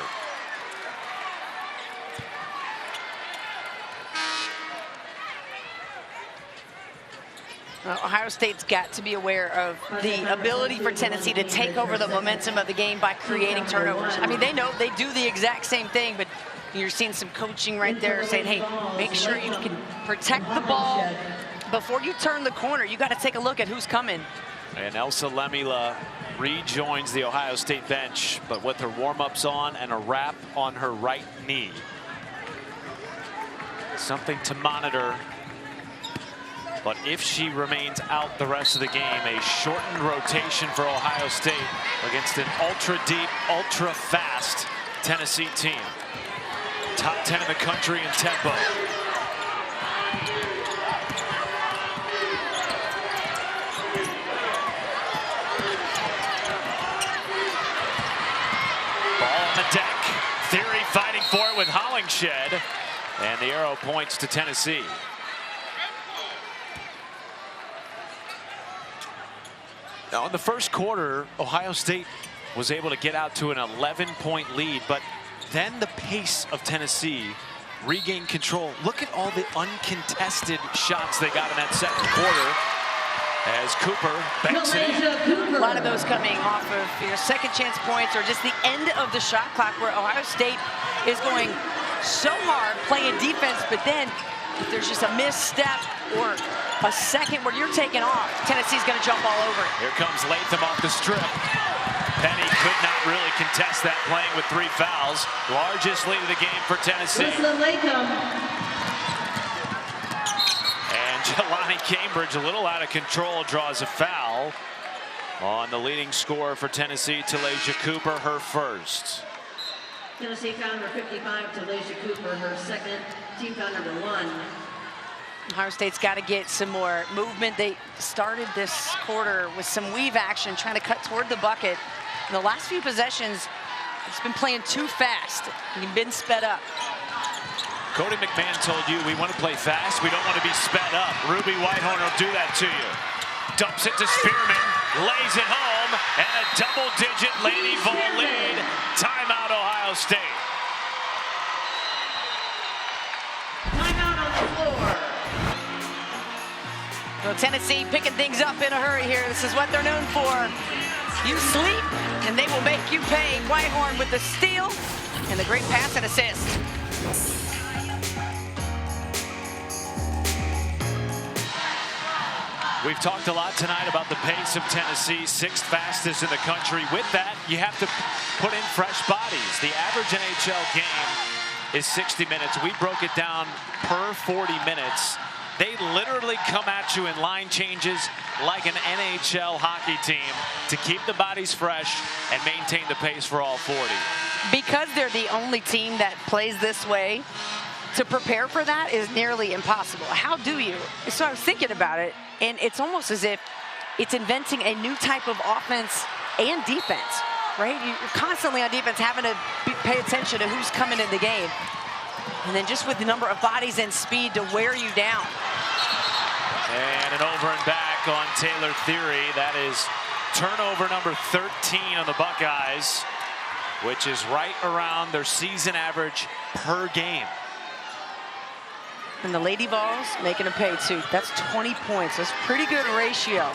Ohio State's got to be aware of the ability for Tennessee to take over the momentum of the game by creating turnovers. I mean, they know they do the exact same thing, but you're seeing some coaching right there saying, hey, make sure you can protect the ball before you turn the corner. You got to take a look at who's coming. And Elsa Lemila rejoins the Ohio State bench, but with her warm-ups on and a wrap on her right knee. Something to monitor. But if she remains out the rest of the game, a shortened rotation for Ohio State against an ultra-deep, ultra-fast Tennessee team. Top 10 in the country in tempo. Ball on the deck. Theory fighting for it with Hollingshed. And the arrow points to Tennessee. Now, in the first quarter, Ohio State was able to get out to an 11-point lead, but then the pace of Tennessee regained control. Look at all the uncontested shots they got in that second quarter as Cooper banks it in. A lot of those coming off of second chance points or just the end of the shot clock, where Ohio State is going so hard playing defense, but then if there's just a misstep or a second where you're taking off, Tennessee's going to jump all over it. Here comes Latham off the strip. Penny could not really contest that, playing with 3 fouls. Largest lead of the game for Tennessee. And Jelani Cambridge, a little out of control, draws a foul on the leading scorer for Tennessee, Talasia Cooper, her first. Tennessee foul number 55, Talasia Cooper, her second. Team foul number 1. Ohio State's got to get some more movement. They started this quarter with some weave action, trying to cut toward the bucket. In the last few possessions, it's been playing too fast. You've been sped up. Cody McMahon told you, we want to play fast, we don't want to be sped up. Ruby Whitehorn will do that to you. Dumps it to Spearman, lays it home, and a double-digit Lady Vol lead. Timeout, Ohio State. Timeout on the floor. Well, Tennessee picking things up in a hurry here. This is what they're known for. You sleep, and they will make you pay. Whitehorn with the steal and the great pass and assist. We've talked a lot tonight about the pace of Tennessee, 6th fastest in the country. With that, you have to put in fresh bodies. The average NHL game is 60 minutes. We broke it down per 40 minutes. They literally come at you in line changes like an NHL hockey team to keep the bodies fresh and maintain the pace for all 40. Because they're the only team that plays this way, to prepare for that is nearly impossible. How do you? So I was thinking about it, and it's almost as if it's inventing a new type of offense and defense, right? You're constantly on defense, having to pay attention to who's coming in the game. And then just with the number of bodies and speed to wear you down. And an over and back on Taylor Theory. That is turnover number 13 on the Buckeyes, which is right around their season average per game. And the Lady Vols making a pay too. That's 20 points. That's pretty good ratio.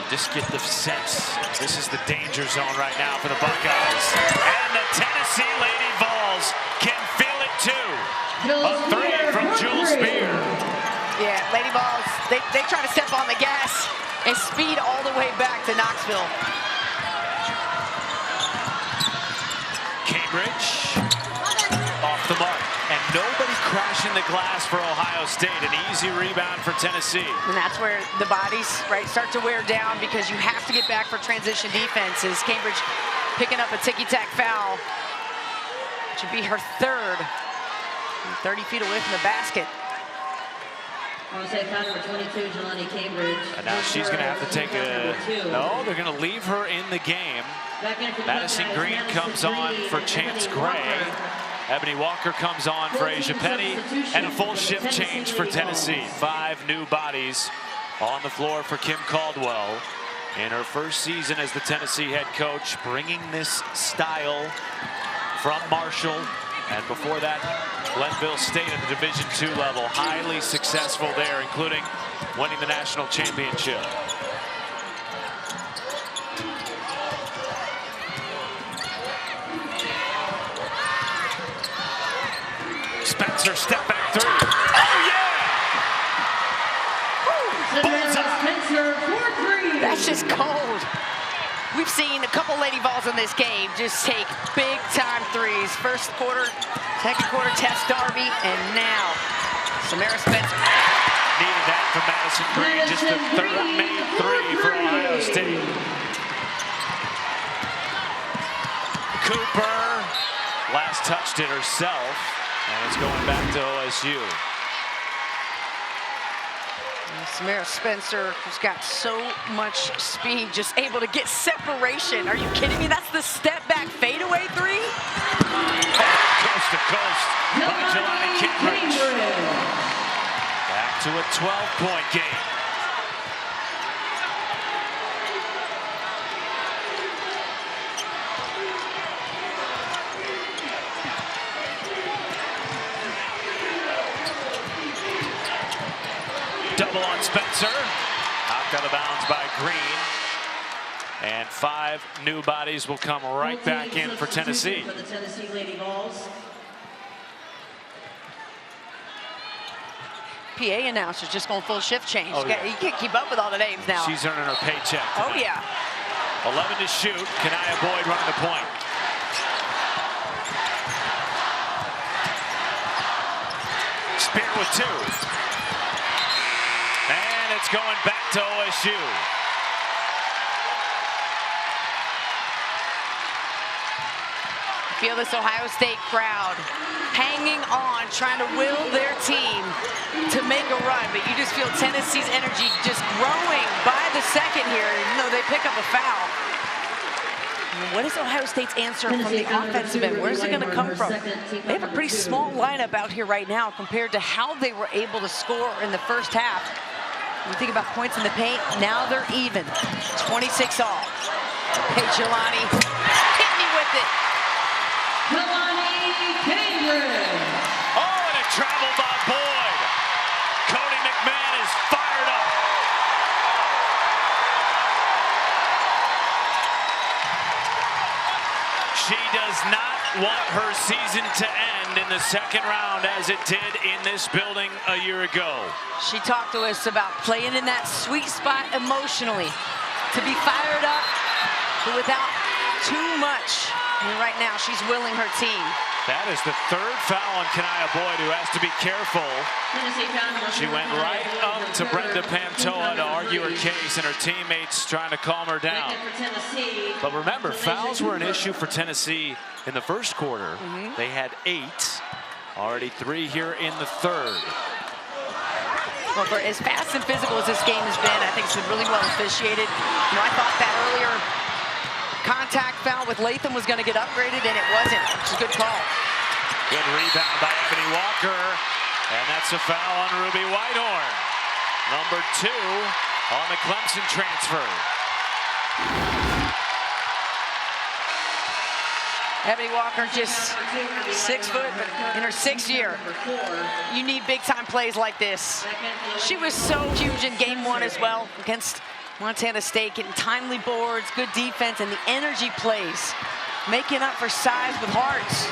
You just get the sense this is the danger zone right now for the Buckeyes. And the Tennessee Lady Vols can feel it too. A 3 from Jules Spear. Yeah, Lady Vols, they try to step on the gas and speed all the way back to Knoxville. Cambridge off the mark, and nobody crashing the glass for Ohio State. An easy rebound for Tennessee. And that's where the bodies, right, start to wear down, because you have to get back for transition defenses. Cambridge picking up a ticky-tack foul. It should be her 3rd. 30 feet away from the basket. Ohio State foul number 22, Jelani Cambridge. And now she's going to have to take a... No, they're going to leave her in the game. Madison Green comes on for Chance Gray. Ebony Walker comes on for Asia Penny. And a full shift change for Tennessee. 5 new bodies on the floor for Kim Caldwell in her first season as the Tennessee head coach, bringing this style from Marshall. And before that, Glenville State at the Division II level. Highly successful there, including winning the national championship. Spencer, step back 3. Oh, yeah! Bullseye. That's just cold. We've seen a couple Lady Vols in this game just take big-time threes. First quarter, second quarter, Tess Darby, and now Samara Spencer. Needed that from Madison Green. Just the 3rd made 3 for Ohio State. Cooper last touched it herself, and it's going back to OSU. Samara Spencer, who's got so much speed, just able to get separation. Are you kidding me? That's the step-back fadeaway 3? Coast to coast by Jelani Cambridge. Back to a 12-point game. Double on Spencer. Knocked out of bounds by Green. And 5 new bodies will come right back in for Tennessee. For the Tennessee Lady Vols. PA announcers just going full shift change. Oh, yeah. You can't keep up with all the names now. She's earning her paycheck Oh, tonight. yeah. 11 to shoot. Kanaya Boyd running the point. Spear with 2. And it's going back to OSU. Feel this Ohio State crowd hanging on, trying to will their team to make a run. But you just feel Tennessee's energy just growing by the second here, even though they pick up a foul. What is Ohio State's answer from the offensive end? Where's it going to come from? They have a pretty small lineup out here right now compared to how they were able to score in the first half. When you think about points in the paint, now they're even. 26 all. Hey, Jelani, hit me with it. Oh, and a travel by Boyd. Cody McMahon is fired up. She does not want her season to end in the second round as it did in this building a year ago. She talked to us about playing in that sweet spot emotionally, to be fired up, but without too much. And right now, she's willing her team. That is the 3rd foul on Kanaya Boyd, who has to be careful. She went right up to Brenda Pantoa to argue her case, and her teammates trying to calm her down. But remember, fouls were an issue for Tennessee in the first quarter. They had 8, already 3 here in the 3rd. Well, for as fast and physical as this game has been, I think it's been really well officiated. You know, I thought that earlier contact foul with Latham was going to get upgraded, and it wasn't. It's a good call. Good rebound by Ebony Walker, and that's a foul on Ruby Whitehorn. Number 2 on the Clemson transfer. Ebony Walker, just 6 foot, but in her 6th year, you need big-time plays like this. She was so huge in game 1 as well against Montana State, getting timely boards, good defense, and the energy plays, making up for size with hearts.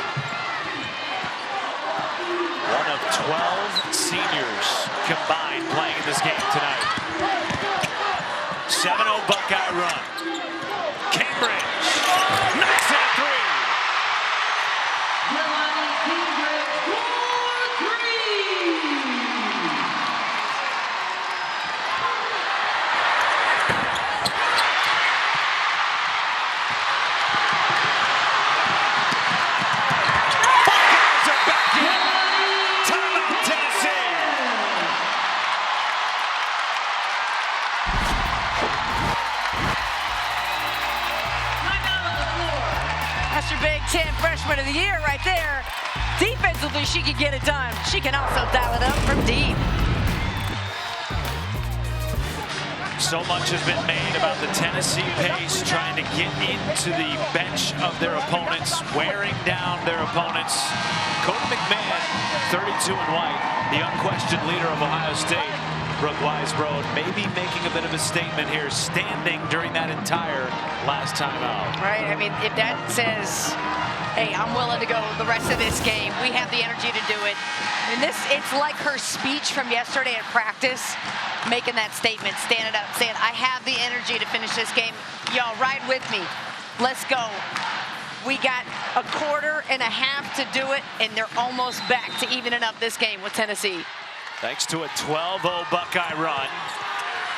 One of 12 seniors combined playing in this game tonight. 7-0 Buckeye run. Cambridge knocks in a 3. That's your Big Ten Freshman of the Year right there. Defensively, she can get it done. She can also dial it up from deep. So much has been made about the Tennessee pace, trying to get into the bench of their opponents, wearing down their opponents. Cody McMahon, 32 in white, the unquestioned leader of Ohio State. Brooke Weisbrod maybe making a bit of a statement here, standing during that entire last time out. Right, I mean, if that says, hey, I'm willing to go the rest of this game, we have the energy to do it. And it's like her speech from yesterday at practice, making that statement, standing up, saying, I have the energy to finish this game. Y'all, ride with me. Let's go. We got a quarter and a half to do it, and they're almost back to evening up this game with Tennessee. Thanks to a 12-0 Buckeye run.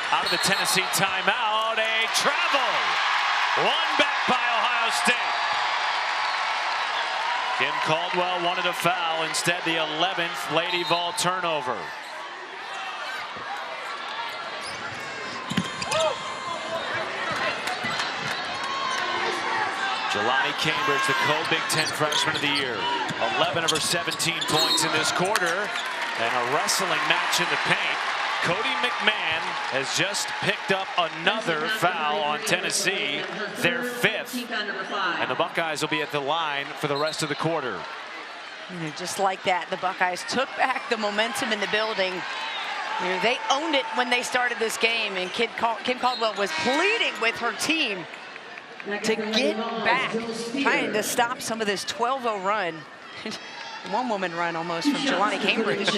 Out of the Tennessee timeout, a travel. One back by Ohio State. Kim Caldwell wanted a foul, instead the 11th Lady Vol turnover. Jelani Cambridge, the co-Big Ten Freshman of the Year. 11 of her 17 points in this quarter. And a wrestling match in the paint. Cody McMahon has just picked up another foul on Tennessee, their 5th. And the Buckeyes will be at the line for the rest of the quarter. Just like that, the Buckeyes took back the momentum in the building. They owned it when they started this game, and Kim Caldwell was pleading with her team to get back, trying to stop some of this 12-0 run. One-woman run almost from Jelani Cambridge.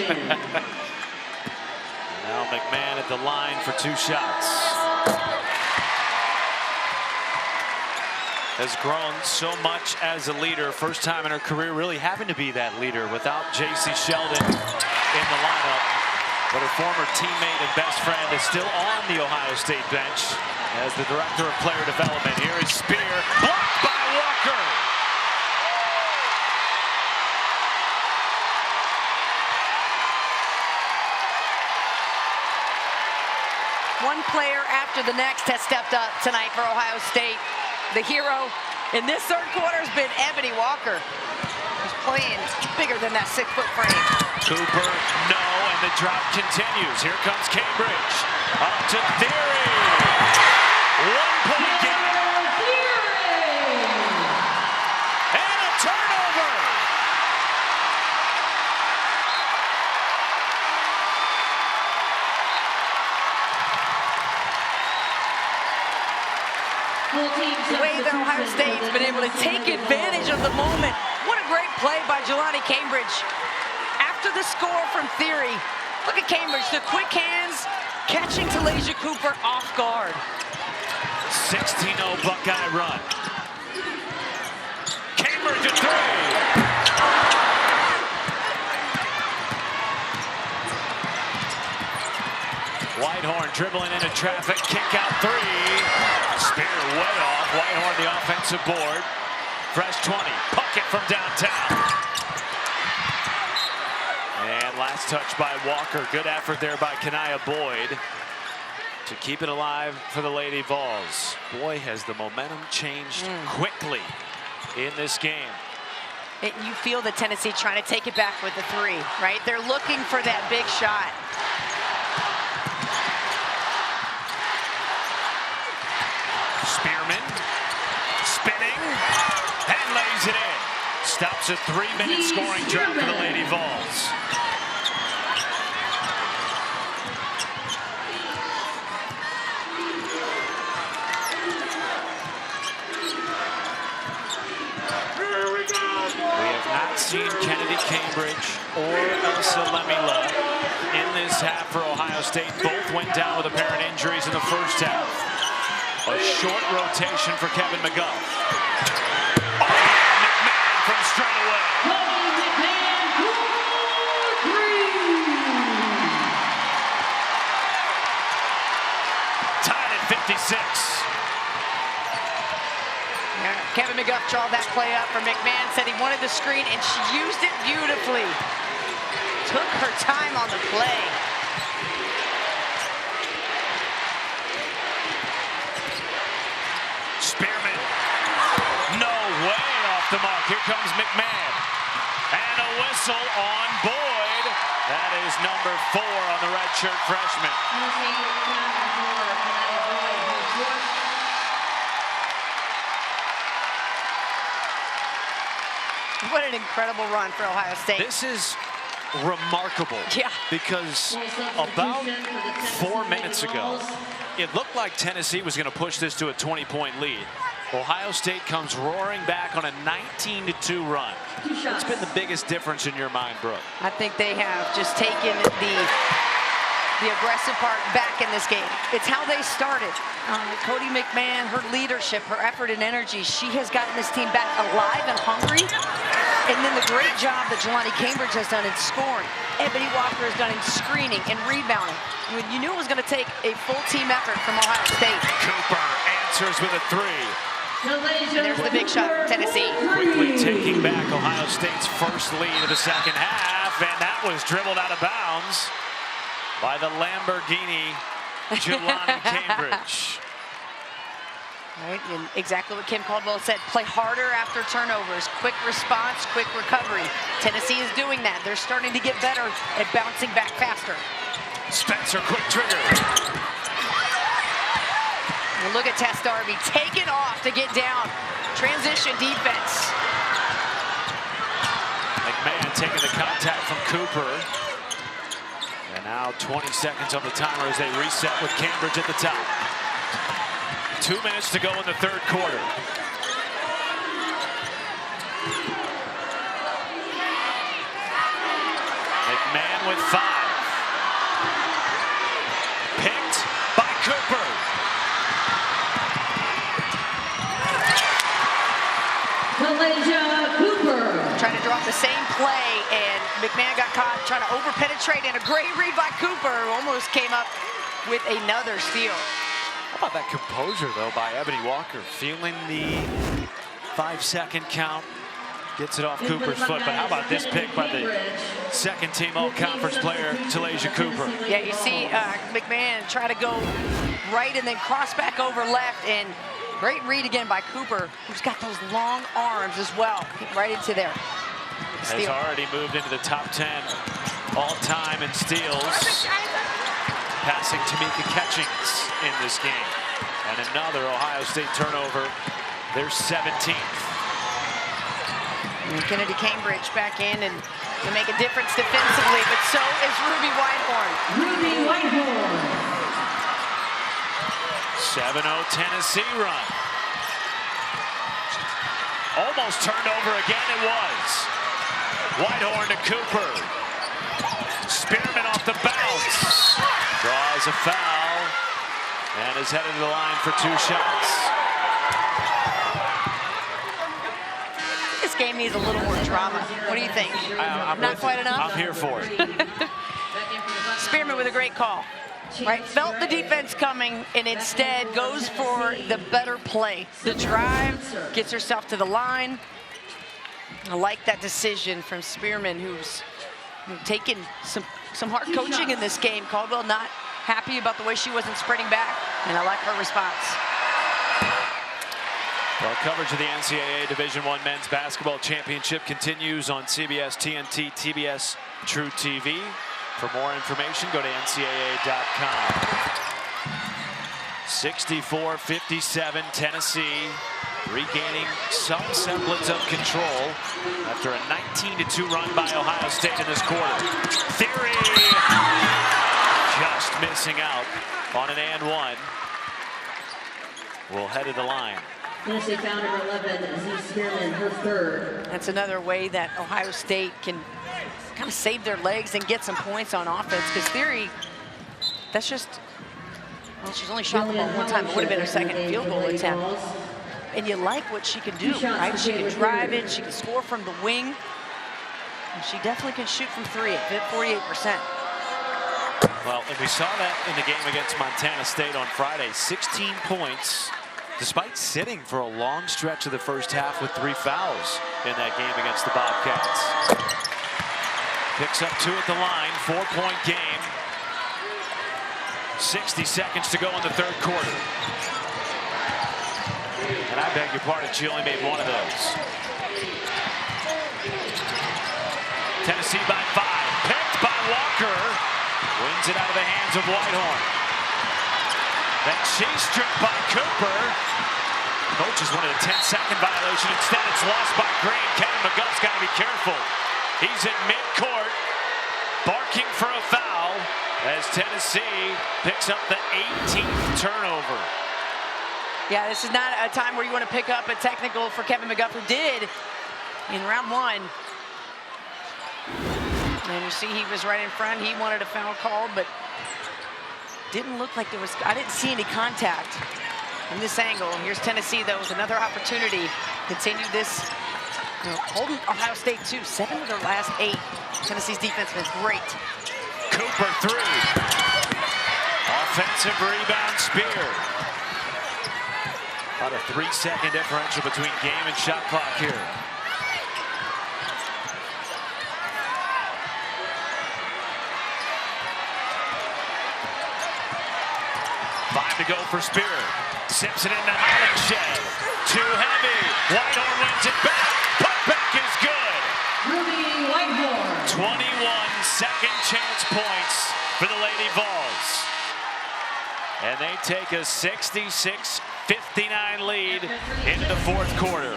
Now McMahon at the line for 2 shots. Has grown so much as a leader. First time in her career really having to be that leader without J.C. Sheldon in the lineup. But her former teammate and best friend is still on the Ohio State bench as the director of player development. Here is Spear, blocked by Walker. One player after the next has stepped up tonight for Ohio State. The hero in this third quarter has been Ebony Walker, who's playing bigger than that 6-foot frame. Cooper, no, and the drop continues. Here comes Cambridge. Up to Theory. 1-point game. And a turnover. The way that Ohio State's been able to take advantage of the moment. What a great play by Jelani Cambridge. After the score from Theory, look at Cambridge, the quick hands, catching Talaysia Cooper off guard. 16-0 Buckeye run. Cambridge a 3. Whitehorn dribbling into traffic, kick out 3. Spear way off. Whitehorn the offensive board. Fresh 20. Puckett from downtown. And last touch by Walker. Good effort there by Kanaya Boyd to keep it alive for the Lady Vols. Boy, has the momentum changed quickly in this game. You feel that Tennessee trying to take it back with the 3, right? They're looking for that big shot. Spearman spinning and lays it in. Stops a 3-minute scoring drought for the Lady Vols. We have not seen Kennedy Cambridge or Elsa Lemila in this half for Ohio State. Both went down with apparent injuries in the first half. A short rotation for Kevin McGuff. Oh, McMahon from straight away. Tied at 56. Yeah, Kevin McGuff drawed that play up for McMahon, said he wanted the screen, and she used it beautifully. Took her time on the play. Spearman, no, way off the mark. Here comes McMahon. And a whistle on Boyd. That is number 4 on the redshirt freshman. What an incredible run for Ohio State. This is remarkable. Yeah. Because about 4 minutes ago, it looked like Tennessee was going to push this to a 20-point lead. Ohio State comes roaring back on a 19-2 run. What's been the biggest difference in your mind, Brooke? I think they have just taken the aggressive part back in this game. It's how they started. Cody McMahon, her leadership, her effort and energy, she has gotten this team back alive and hungry. And then the great job that Jelani Cambridge has done in scoring. Ebony Walker has done in screening and rebounding. You knew it was going to take a full team effort from Ohio State. Cooper answers with a 3. And there's the big shot from Tennessee. Quickly taking back Ohio State's first lead of the second half, and that was dribbled out of bounds by the Lamborghini, Jelani Cambridge. Right, and exactly what Kim Caldwell said, play harder after turnovers, quick response, quick recovery. Tennessee is doing that. They're starting to get better at bouncing back faster. Spencer, quick trigger. And look at Tess Darby taking off to get down. Transition defense. McMahon taking the contact from Cooper. And now 20 seconds on the timer as they reset with Cambridge at the top. 2 minutes to go in the third quarter. McMahon with 5. Picked by Cooper. Malaysia Cooper. Trying to drop the same play, and McMahon got caught trying to over-penetrate, and a great read by Cooper, who almost came up with another steal. How about that composure, though, by Ebony Walker? Feeling the 5-second count. Gets it off Cooper's foot. But how about this pick by the second-team all-conference player, Talasia Cooper? Yeah, you see McMahon try to go right and then cross back over left. And great read again by Cooper, who's got those long arms as well. Right into there. Steal. Has already moved into the top 10 all-time in steals. Passing Tamika Catchings in this game. And another Ohio State turnover, their 17th. And Kennedy Cambridge back in and to make a difference defensively, but so is Ruby Whitehorn. Ruby Whitehorn. 7-0 Tennessee run. Almost turned over again, it was. Whitehorn to Cooper. Spearman off the bounce. Draws a foul and is headed to the line for 2 shots. This game needs a little more drama. What do you think? Not quite enough? I'm here for it. Spearman with a great call. Right, felt the defense coming and instead goes for the better play. The drive, gets herself to the line. I like that decision from Spearman, who's taken some hard coaching in this game. Caldwell not happy about the way she wasn't spreading back, and I like her response. Well, coverage of the NCAA Division I Men's Basketball Championship continues on CBS, TNT, TBS, True TV. For more information, go to ncaa.com. 64-57, Tennessee regaining some semblance of control after a 19-2 run by Ohio State in this quarter. Theory just missing out on an and one. Will head to the line. Tennessee foul number 11, Z Spearman, her third. That's another way that Ohio State can kind of save their legs and get some points on offense, because Theory, that's just, well, she's only shot the ball one time. It would have been her second field goal attempt. And you like what she can do, right? She can drive it, she can score from the wing. And she definitely can shoot from 3 at 48%. Well, and we saw that in the game against Montana State on Friday. 16 points, despite sitting for a long stretch of the first half with 3 fouls in that game against the Bobcats. Picks up 2 at the line, 4-point game. 60 seconds to go in the third quarter. And I beg your pardon, she only made 1 of those. Tennessee by 5, picked by Walker. Wins it out of the hands of Whitehorn. Then she's stripped by Cooper. Coaches wanted a 10-second violation. Instead, it's lost by Green. Kevin McGuff's got to be careful. He's at midcourt, barking for a foul as Tennessee picks up the 18th turnover. Yeah, this is not a time where you want to pick up a technical for Kevin McGuff, who did in round 1. And you see he was right in front. He wanted a foul called, but didn't look like there was, I didn't see any contact from this angle. Here's Tennessee, though, with another opportunity. Continue this, holding Ohio State to 7 of their last 8. Tennessee's defense was great. Cooper 3. Offensive rebound, Spear. About a 3-second differential between game and shot clock here. Five to go for Spear. Simpson into Hollingshed. Too heavy. Whitehorn wins it back. Putback is good. Ruby Whitehorn. 21 second chance points for the Lady Vols. And they take a 66-59 lead into the fourth quarter.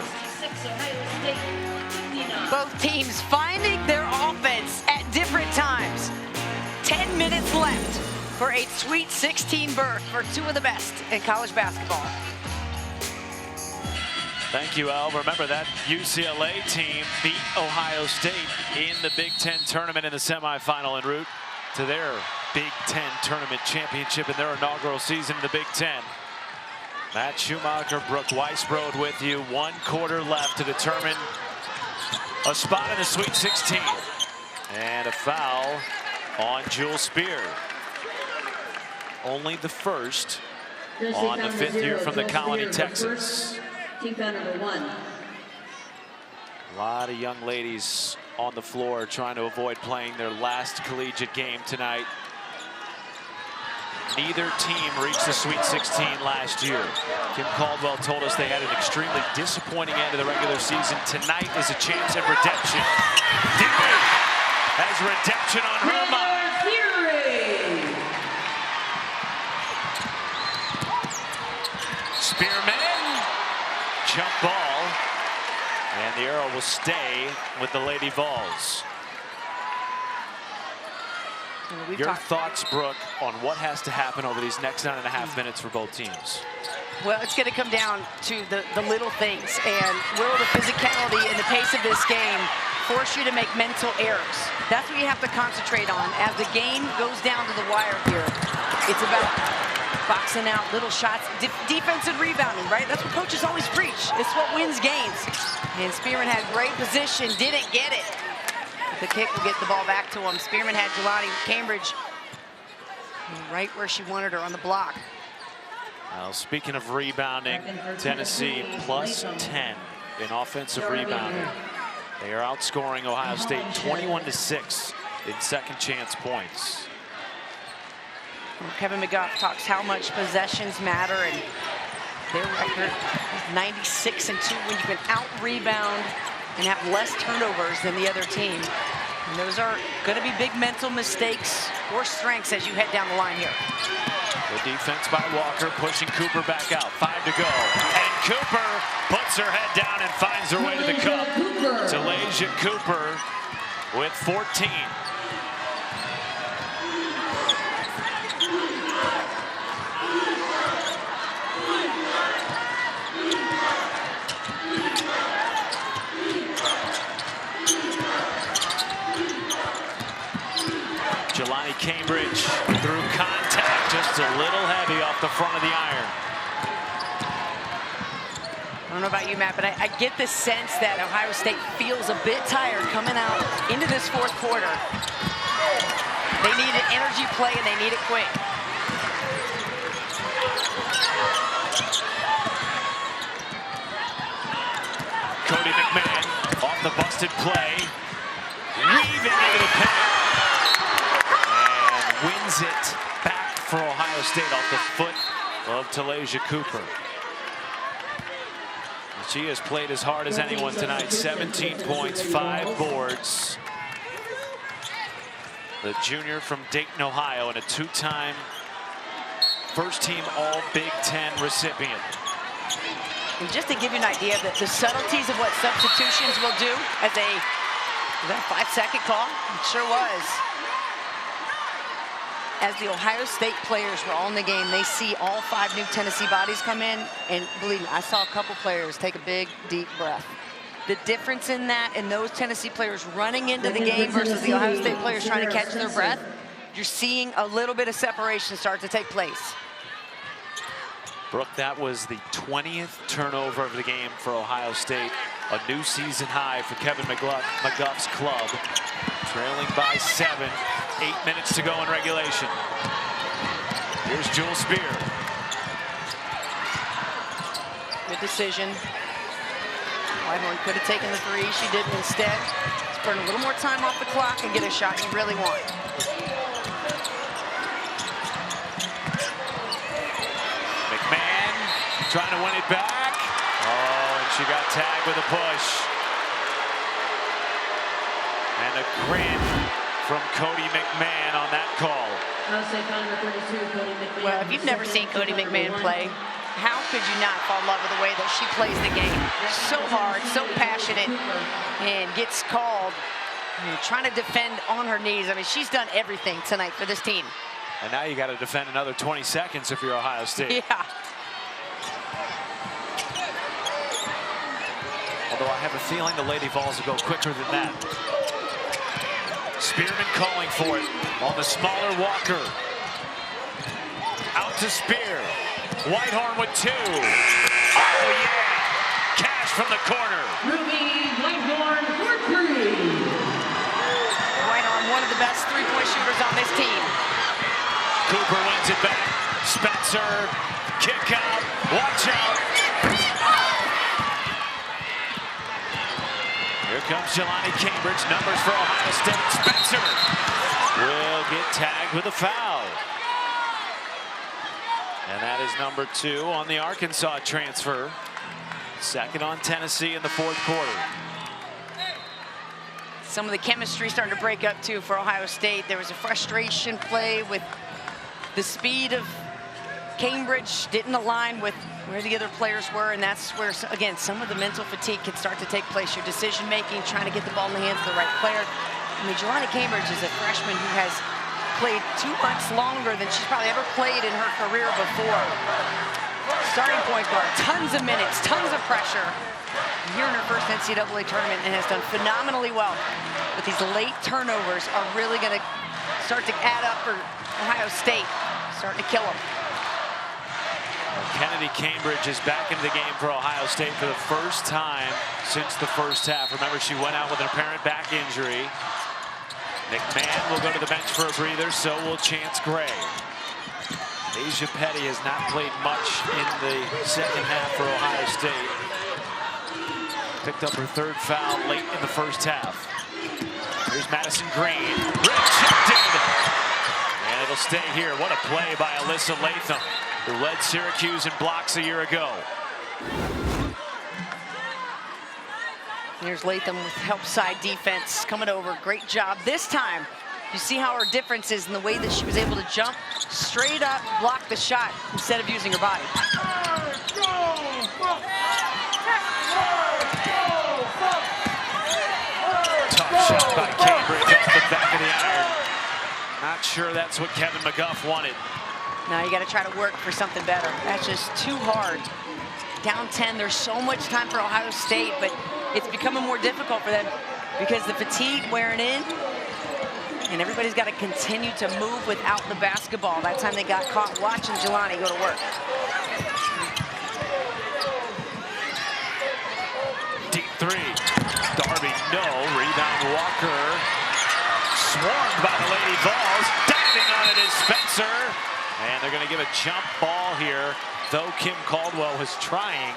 Both teams finding their offense at different times. 10 minutes left for a Sweet 16 berth for two of the best in college basketball. Thank you, El. Remember that UCLA team beat Ohio State in the Big Ten tournament in the semifinal en route to their Big Ten tournament championship in their inaugural season in the Big Ten. Matt Schumacher, Brooke Weisbrod with you. 1 quarter left to determine a spot in the Sweet 16. And a foul on Jewel Spear. Only the first on the 5th year from the Colony, Texas. Team foul number 1. A lot of young ladies on the floor trying to avoid playing their last collegiate game tonight. Neither team reached the Sweet 16 last year. Kim Caldwell told us they had an extremely disappointing end of the regular season. Tonight is a chance at redemption. Fury has redemption on her mind. Spearman, jump ball, and the arrow will stay with the Lady Vols. Your thoughts, Brooke, on what has to happen over these next 9.5 minutes for both teams? Well, it's going to come down to the little things, and will the physicality and the pace of this game force you to make mental errors? That's what you have to concentrate on as the game goes down to the wire here. It's about boxing out little shots, defensive rebounding, right? That's what coaches always preach. It's what wins games. And Spearman had great position, didn't get it. The kick will get the ball back to him. Spearman had Jelani Cambridge right where she wanted her on the block. Well, speaking of rebounding, Tennessee plus 10 in offensive rebounding. They are outscoring Ohio State 21-6 in second chance points. Kevin McGuff talks how much possessions matter, and their record is 96-2 when you can out-rebound and have less turnovers than the other team. And those are going to be big mental mistakes or strengths as you head down the line here. The defense by Walker pushing Cooper back out. 5 to go. And Cooper puts her head down and finds her way to the cup. Talasia Cooper with 14. Jelani Cambridge through contact, just a little heavy off the front of the iron. I don't know about you, Matt, but I get the sense that Ohio State feels a bit tired coming out into this fourth quarter. They need an energy play, and they need it quick. Cody McMahon off the busted play, weaving into the paint. Wins it back for Ohio State off the foot of Talasia Cooper. She has played as hard as anyone tonight. 17 points, 5 boards. The junior from Dayton, Ohio, and a 2-time first-team All-Big Ten recipient. And just to give you an idea of the subtleties of what substitutions will do as was that a 5-second call? It sure was. As the Ohio State players were all in the game, they see all 5 new Tennessee bodies come in, and believe me, I saw a couple players take a big, deep breath. The difference in that and those Tennessee players running into the game versus the Ohio State players trying to catch their breath, you're seeing a little bit of separation start to take place. Brooke, that was the 20th turnover of the game for Ohio State. A new season high for Kevin McGuff's club. Trailing by 7, 8 minutes to go in regulation. Here's Jewel Spear. Good decision. Whitehorn could have taken the 3. She didn't instead. Let's burn a little more time off the clock and get a shot you really want. McMahon trying to win it back. Oh, and she got tagged with a push. And a grin from Cody McMahon on that call. Well, if you've never seen Cody McMahon play, how could you not fall in love with the way that she plays the game? So hard, so passionate, and gets called, trying to defend on her knees. I mean, she's done everything tonight for this team. And now you got to defend another 20 seconds if you're Ohio State. Yeah. Although I have a feeling the Lady Vols will go quicker than that. Spearman calling for it on the smaller Walker. Out to Spear. Whitehorn with 2. Oh, yeah. Cash from the corner. Ruby Whitehorn for 3. Whitehorn, one of the best three-point shooters on this team. Cooper wins it back. Spencer, kick out. Watch out. Here comes Jelani Cambridge. Numbers for Ohio State. Spencer will get tagged with a foul. And that is number 2 on the Arkansas transfer. Second on Tennessee in the 4th quarter. Some of the chemistry starting to break up, too, for Ohio State. There was a frustration play with the speed of Cambridge didn't align with where the other players were, and that's where, again, some of the mental fatigue can start to take place. Your decision-making, trying to get the ball in the hands of the right player. I mean, Jelani Cambridge is a freshman who has played 2 months longer than she's probably ever played in her career before. Starting point guard, tons of minutes, tons of pressure. Here in her first NCAA tournament, and has done phenomenally well. But these late turnovers are really going to start to add up for Ohio State, starting to kill them. Kennedy Cambridge is back into the game for Ohio State for the first time since the first half. Remember, she went out with an apparent back injury. McMahon will go to the bench for a breather, so will Chance Gray. Asia Petty has not played much in the second half for Ohio State. Picked up her 3rd foul late in the first half. Here's Madison Green, rejected, and it'll stay here. What a play by Alyssa Latham, who led Syracuse in blocks a year ago. Here's Latham with help side defense coming over. Great job this time. You see how her difference is in the way that she was able to jump straight up, block the shot instead of using her body. Tough shot by Cambridge off the back of the iron. Not sure that's what Kevin McGuff wanted. Now you got to try to work for something better. That's just too hard. Down 10, there's so much time for Ohio State, but it's becoming more difficult for them because the fatigue wearing in, and everybody's got to continue to move without the basketball. That time they got caught watching Jelani go to work. Deep 3. Darby, no. Rebound Walker. Swarmed by the Lady Vols. Diving on it is Spencer. And they're going to give a jump ball here, though Kim Caldwell was trying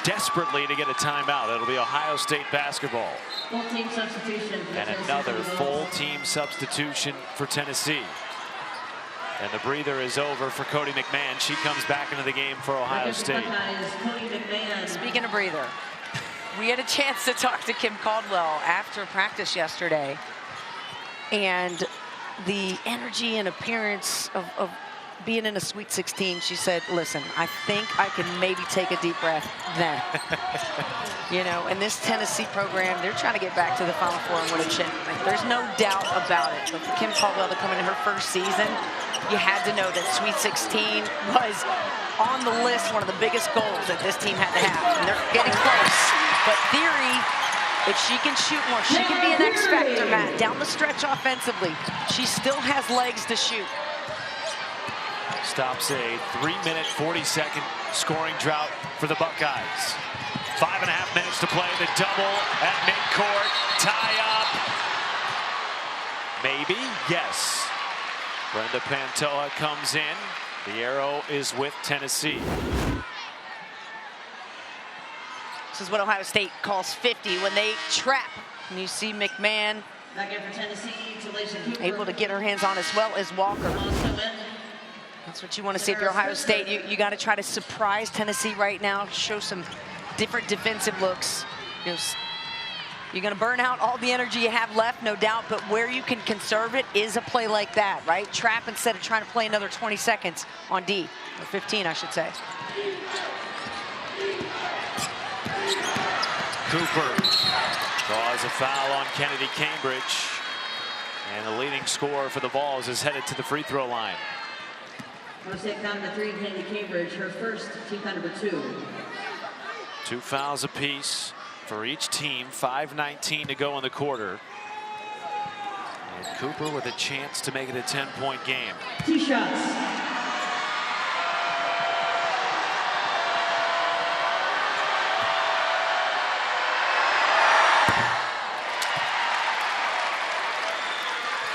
desperately to get a timeout. It'll be Ohio State basketball. Full team substitution. And another full team substitution for Tennessee. And the breather is over for Cody McMahon. She comes back into the game for Ohio State. Speaking of breather, we had a chance to talk to Kim Caldwell after practice yesterday. And the energy and appearance of being in a Sweet 16, she said, listen, I think I can maybe take a deep breath then. You know, and this Tennessee program, they're trying to get back to the Final Four and win a chip. Like, there's no doubt about it. But for Kim Caldwell to come in her first season, you had to know that Sweet 16 was on the list, one of the biggest goals that this team had to have. And they're getting close. But theory, if she can shoot more, she can be an X factor, Matt, down the stretch offensively. She still has legs to shoot. Stops a 3-minute, 40-second scoring drought for the Buckeyes. 5.5 minutes to play. The double at midcourt. Tie up. Maybe? Yes. Brenda Pantoja comes in. The arrow is with Tennessee. This is what Ohio State calls 50 when they trap. And you see McMahon able to get her hands on as well as Walker. That's what you want to see if you're Ohio State. You got to try to surprise Tennessee right now, show some different defensive looks. You know, you're going to burn out all the energy you have left, no doubt, but where you can conserve it is a play like that, right? Trap instead of trying to play another 20 seconds on D, or 15, I should say. Cooper draws a foul on Kennedy Cambridge. And the leading scorer for the Vols is headed to the free throw line. Ohio State foul number 3, Kennedy Cambridge, her first, team foul number 2. 2 fouls apiece for each team, 5:19 to go in the quarter. And Cooper with a chance to make it a 10-point game. 2 shots.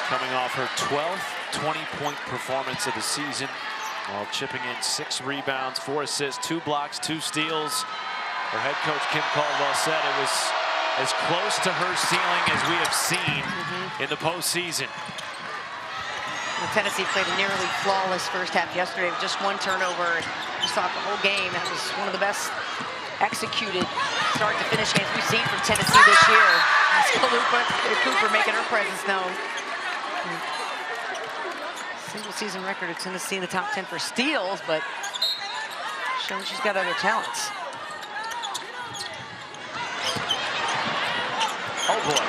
Coming off her 12th 20-point performance of the season, while chipping in 6 rebounds, 4 assists, 2 blocks, 2 steals. Her head coach Kim Caldwell said it was as close to her ceiling as we have seen in the postseason. Well, Tennessee played a nearly flawless first half yesterday with just 1 turnover. You saw the whole game. That was one of the best executed start to finish games we've seen from Tennessee this year. Cooper making her presence known. Single season record of Tennessee in the top 10 for steals, but showing she's got other talents. Oh boy.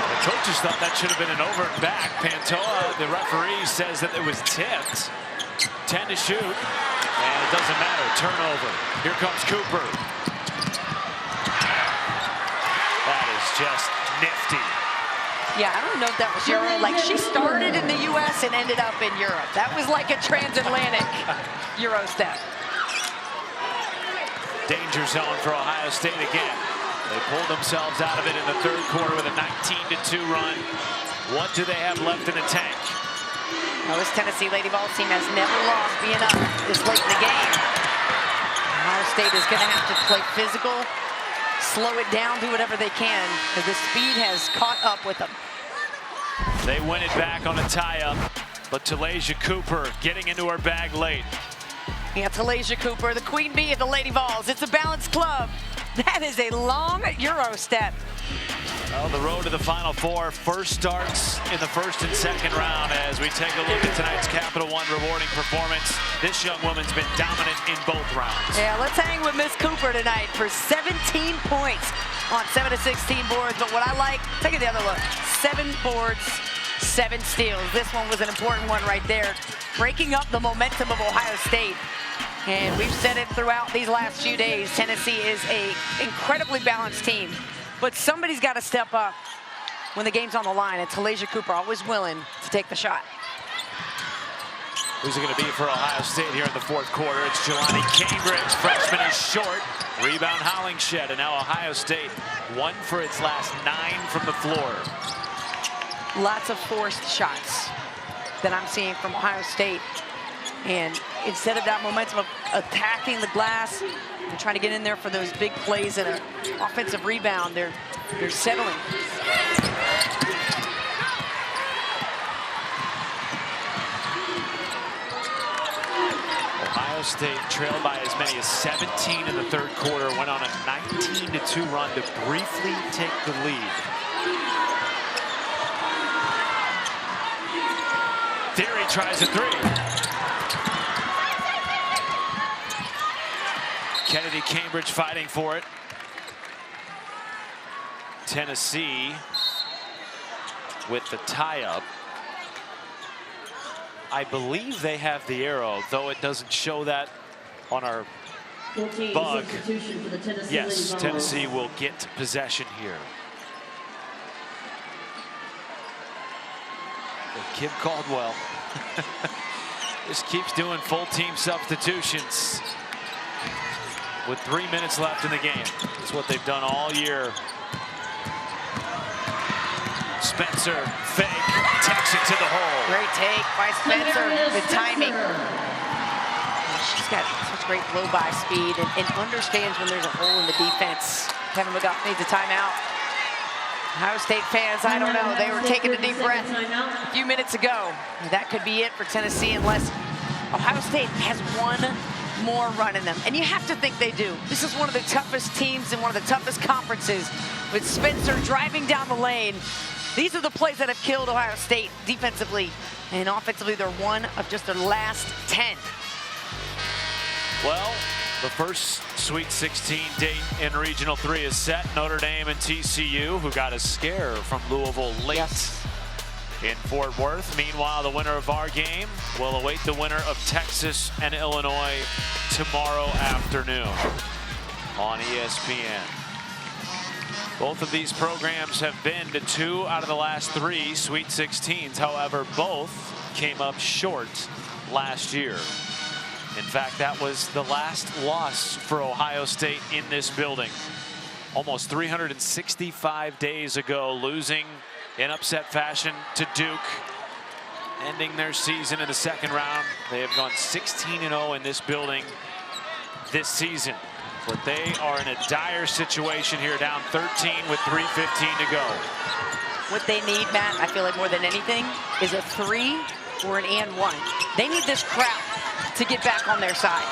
The coaches thought that should have been an over and back. Pantoa, the referee, says that it was tipped. 10 to shoot, and it doesn't matter. Turnover. Here comes Cooper. That is just nifty. Yeah, I don't know if that was Euro. Like, she started in the U.S. and ended up in Europe. That was like a transatlantic Euro step. Danger zone for Ohio State again. They pulled themselves out of it in the third quarter with a 19-2 run. What do they have left in the tank? Well, this Tennessee Lady Vols team has never lost being up this late in the game. Ohio State is going to have to play physical, slow it down, do whatever they can, because the speed has caught up with them. They win it back on a tie-up, but Talasia Cooper getting into her bag late. Yeah, Talasia Cooper, the queen bee of the Lady Vols. It's a balanced club. That is a long Euro step. Well, the road to the Final Four first starts in the first and second round as we take a look at tonight's Capital One rewarding performance. This young woman's been dominant in both rounds. Yeah, let's hang with Miss Cooper tonight for 17 points on 7 of 16 boards. But what I like, take the other look, 7 boards, 7 steals. This one was an important one right there, breaking up the momentum of Ohio State. And we've said it throughout these last few days, Tennessee is an incredibly balanced team. But somebody's got to step up when the game's on the line, and Talasia Cooper always willing to take the shot. Who's it going to be for Ohio State here in the fourth quarter? It's Jelani Cambridge. Freshman is short. Rebound Hollingshed, and now Ohio State 1 for its last 9 from the floor. Lots of forced shots that I'm seeing from Ohio State. And instead of that momentum of attacking the glass and trying to get in there for those big plays and an offensive rebound, they're settling. Ohio State trailed by as many as 17 in the third quarter, went on a 19-2 run to briefly take the lead. Theory tries a 3. Kennedy Cambridge fighting for it. Tennessee with the tie-up. I believe they have the arrow, though it doesn't show that on our bug. Yes, Tennessee will get possession here. And Kim Caldwell just keeps doing full team substitutions. With 3 minutes left in the game. It's what they've done all year. Spencer, fake, takes it to the hole. Great take by Spencer, the timing. She's got such great blow-by speed and understands when there's a hole in the defense. Kevin McGuff needs a timeout. Ohio State fans, I don't know. They were taking a deep breath a few minutes ago. That could be it for Tennessee unless Ohio State has one more run in them. And you have to think they do. This is one of the toughest teams in one of the toughest conferences with Spencer driving down the lane. These are the plays that have killed Ohio State defensively. And offensively, they're one of just their last 10. Well, the first Sweet 16 date in Regional 3 is set. Notre Dame and TCU, who got a scare from Louisville late in Fort Worth. Meanwhile, the winner of our game will await the winner of Texas and Illinois tomorrow afternoon on ESPN. Both of these programs have been to 2 out of the last 3 Sweet 16s. However, both came up short last year. In fact, that was the last loss for Ohio State in this building. Almost 365 days ago, losing in upset fashion to Duke, ending their season in the second round. They have gone 16-0 in this building this season. But they are in a dire situation here, down 13 with 3:15 to go. What they need, Matt, I feel like more than anything, is a 3 or an and 1. They need this crowd to get back on their side.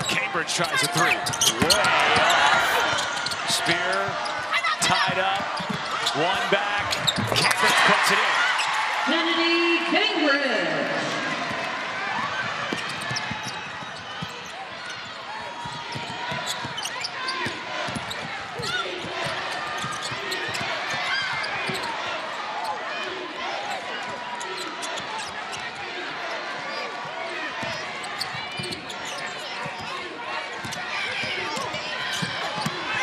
Cambridge tries a 3. Way off. Spear tied up. One back. Cambridge puts it in. Kennedy Cambridge.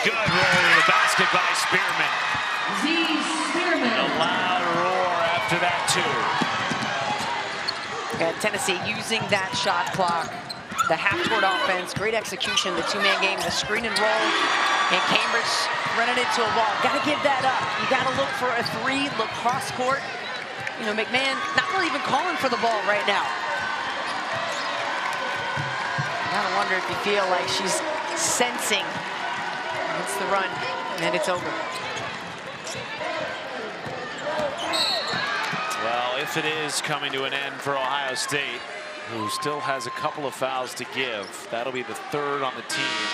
Good roll to the basket by Spearman. Spearman. A loud roar after that, too. Yeah, Tennessee using that shot clock, the half-court offense, great execution, the two-man game, the screen and roll, and Cambridge running into a wall. Got to give that up. You got to look for a 3, look cross-court. You know, McMahon not really even calling for the ball right now. I gotta wonder if you feel like she's sensing it's the run, and it's over. Well, if it is coming to an end for Ohio State, who still has a couple of fouls to give, that'll be the 3rd on the team.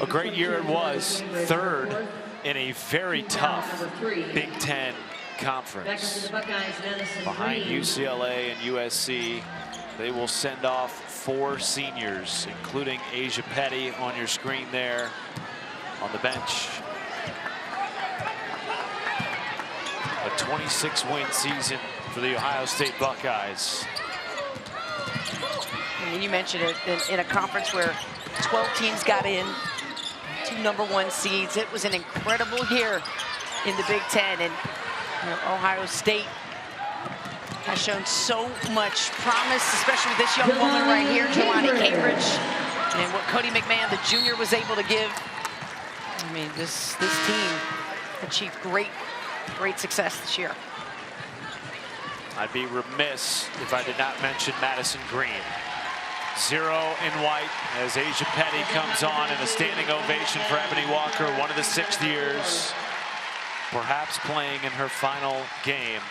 A great year it was, 3rd in a very tough Big Ten conference. Behind UCLA and USC, they will send off 4 seniors, including Asia Petty on your screen there on the bench. A 26-win season for the Ohio State Buckeyes. I mean, you mentioned it, in a conference where 12 teams got in, 2 #1 seeds. It was an incredible year in the Big Ten, and you know, Ohio State has shown so much promise, especially with this young woman right here, Jelani Cambridge, and what Cody McMahon, the junior, was able to give. I mean, this team achieved great success this year. I'd be remiss if I did not mention Madison Green. 0 in white as Asia Petty comes on, and a standing ovation for Ebony Walker, one of the 6th years, perhaps playing in her final game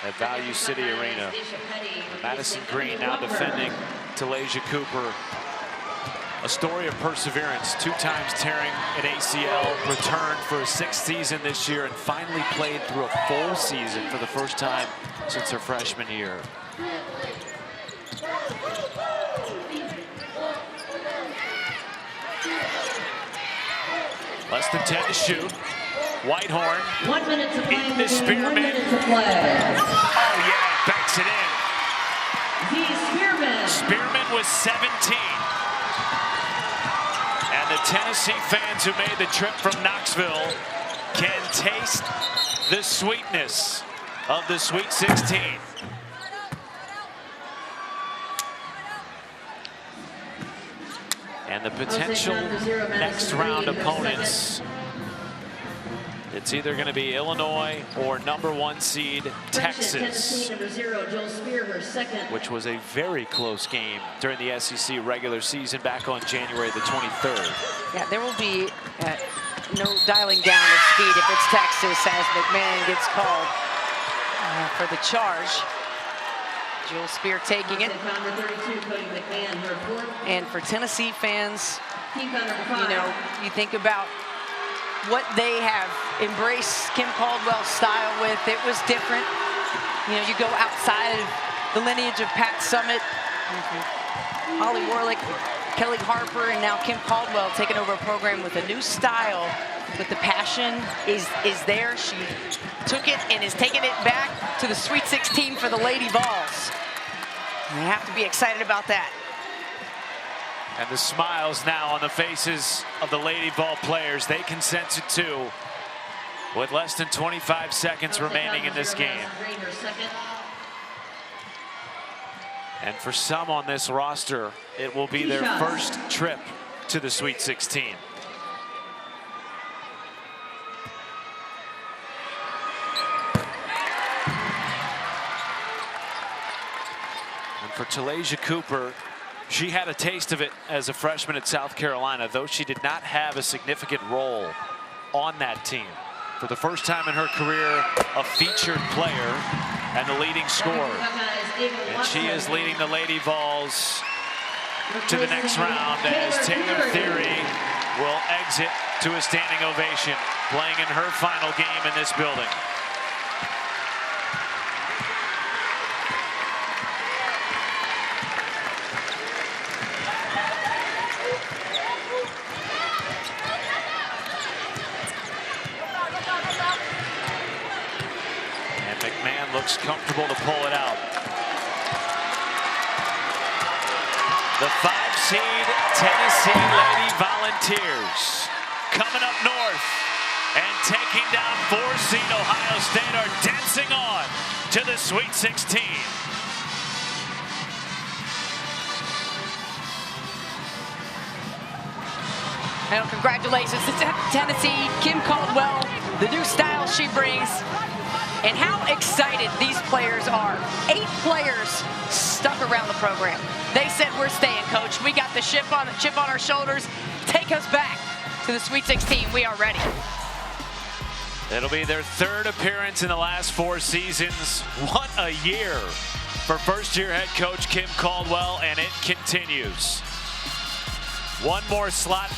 at Value City Arena. Madison Green now defending Talasia Cooper. A story of perseverance, 2 times tearing an ACL, returned for a 6th season this year, and finally played through a full season for the first time since her freshman year. Less than 10 to shoot. Whitehorn 1 minute to play. into Spearman. 1 minute to play. Oh yeah, banks it in. Spearman. Spearman was 17. And the Tennessee fans who made the trip from Knoxville can taste the sweetness of the Sweet 16. And the potential next round opponents, it's either going to be Illinois or #1 seed Texas, which was a very close game during the SEC regular season back on January the 23rd. Yeah, there will be no dialing down of speed if it's Texas, as McMahon gets called for the charge. Jewel Spear taking it. And for Tennessee fans, you know, you think about what they have embraced Kim Caldwell's style with. It was different. You know, you go outside of the lineage of Pat Summitt, Holly Warlick, Kelly Harper, and now Kim Caldwell taking over a program with a new style, but the passion is there. She took it and is taking it back to the Sweet 16 for the Lady Vols. And they have to be excited about that. And the smiles now on the faces of the Lady Vol players. They can sense it too, with less than 25 seconds remaining in this game. And for some on this roster, it will be their first trip to the Sweet 16. And for Talasia Cooper, she had a taste of it as a freshman at South Carolina, though she did not have a significant role on that team. For the first time in her career, a featured player and the leading scorer. And she is leading the Lady Vols to the next round as Taylor Theory will exit to a standing ovation, playing in her final game in this building. McMahon looks comfortable to pull it out. The 5-seed Tennessee Lady Volunteers coming up north and taking down 4-seed Ohio State are dancing on to the Sweet 16. And congratulations to Tennessee, Kim Caldwell, the new style she brings. And how excited these players are. 8 players stuck around the program. They said, we're staying, coach. We got the chip on our shoulders. Take us back to the Sweet 16. We are ready. It'll be their 3rd appearance in the last 4 seasons. What a year for first-year head coach Kim Caldwell, and it continues. One more slot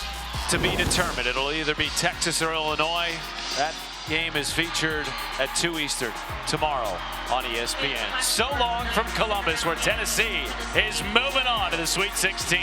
to be determined. It'll either be Texas or Illinois. That game is featured at 2 Eastern tomorrow on ESPN. So long from Columbus, where Tennessee is moving on to the Sweet 16.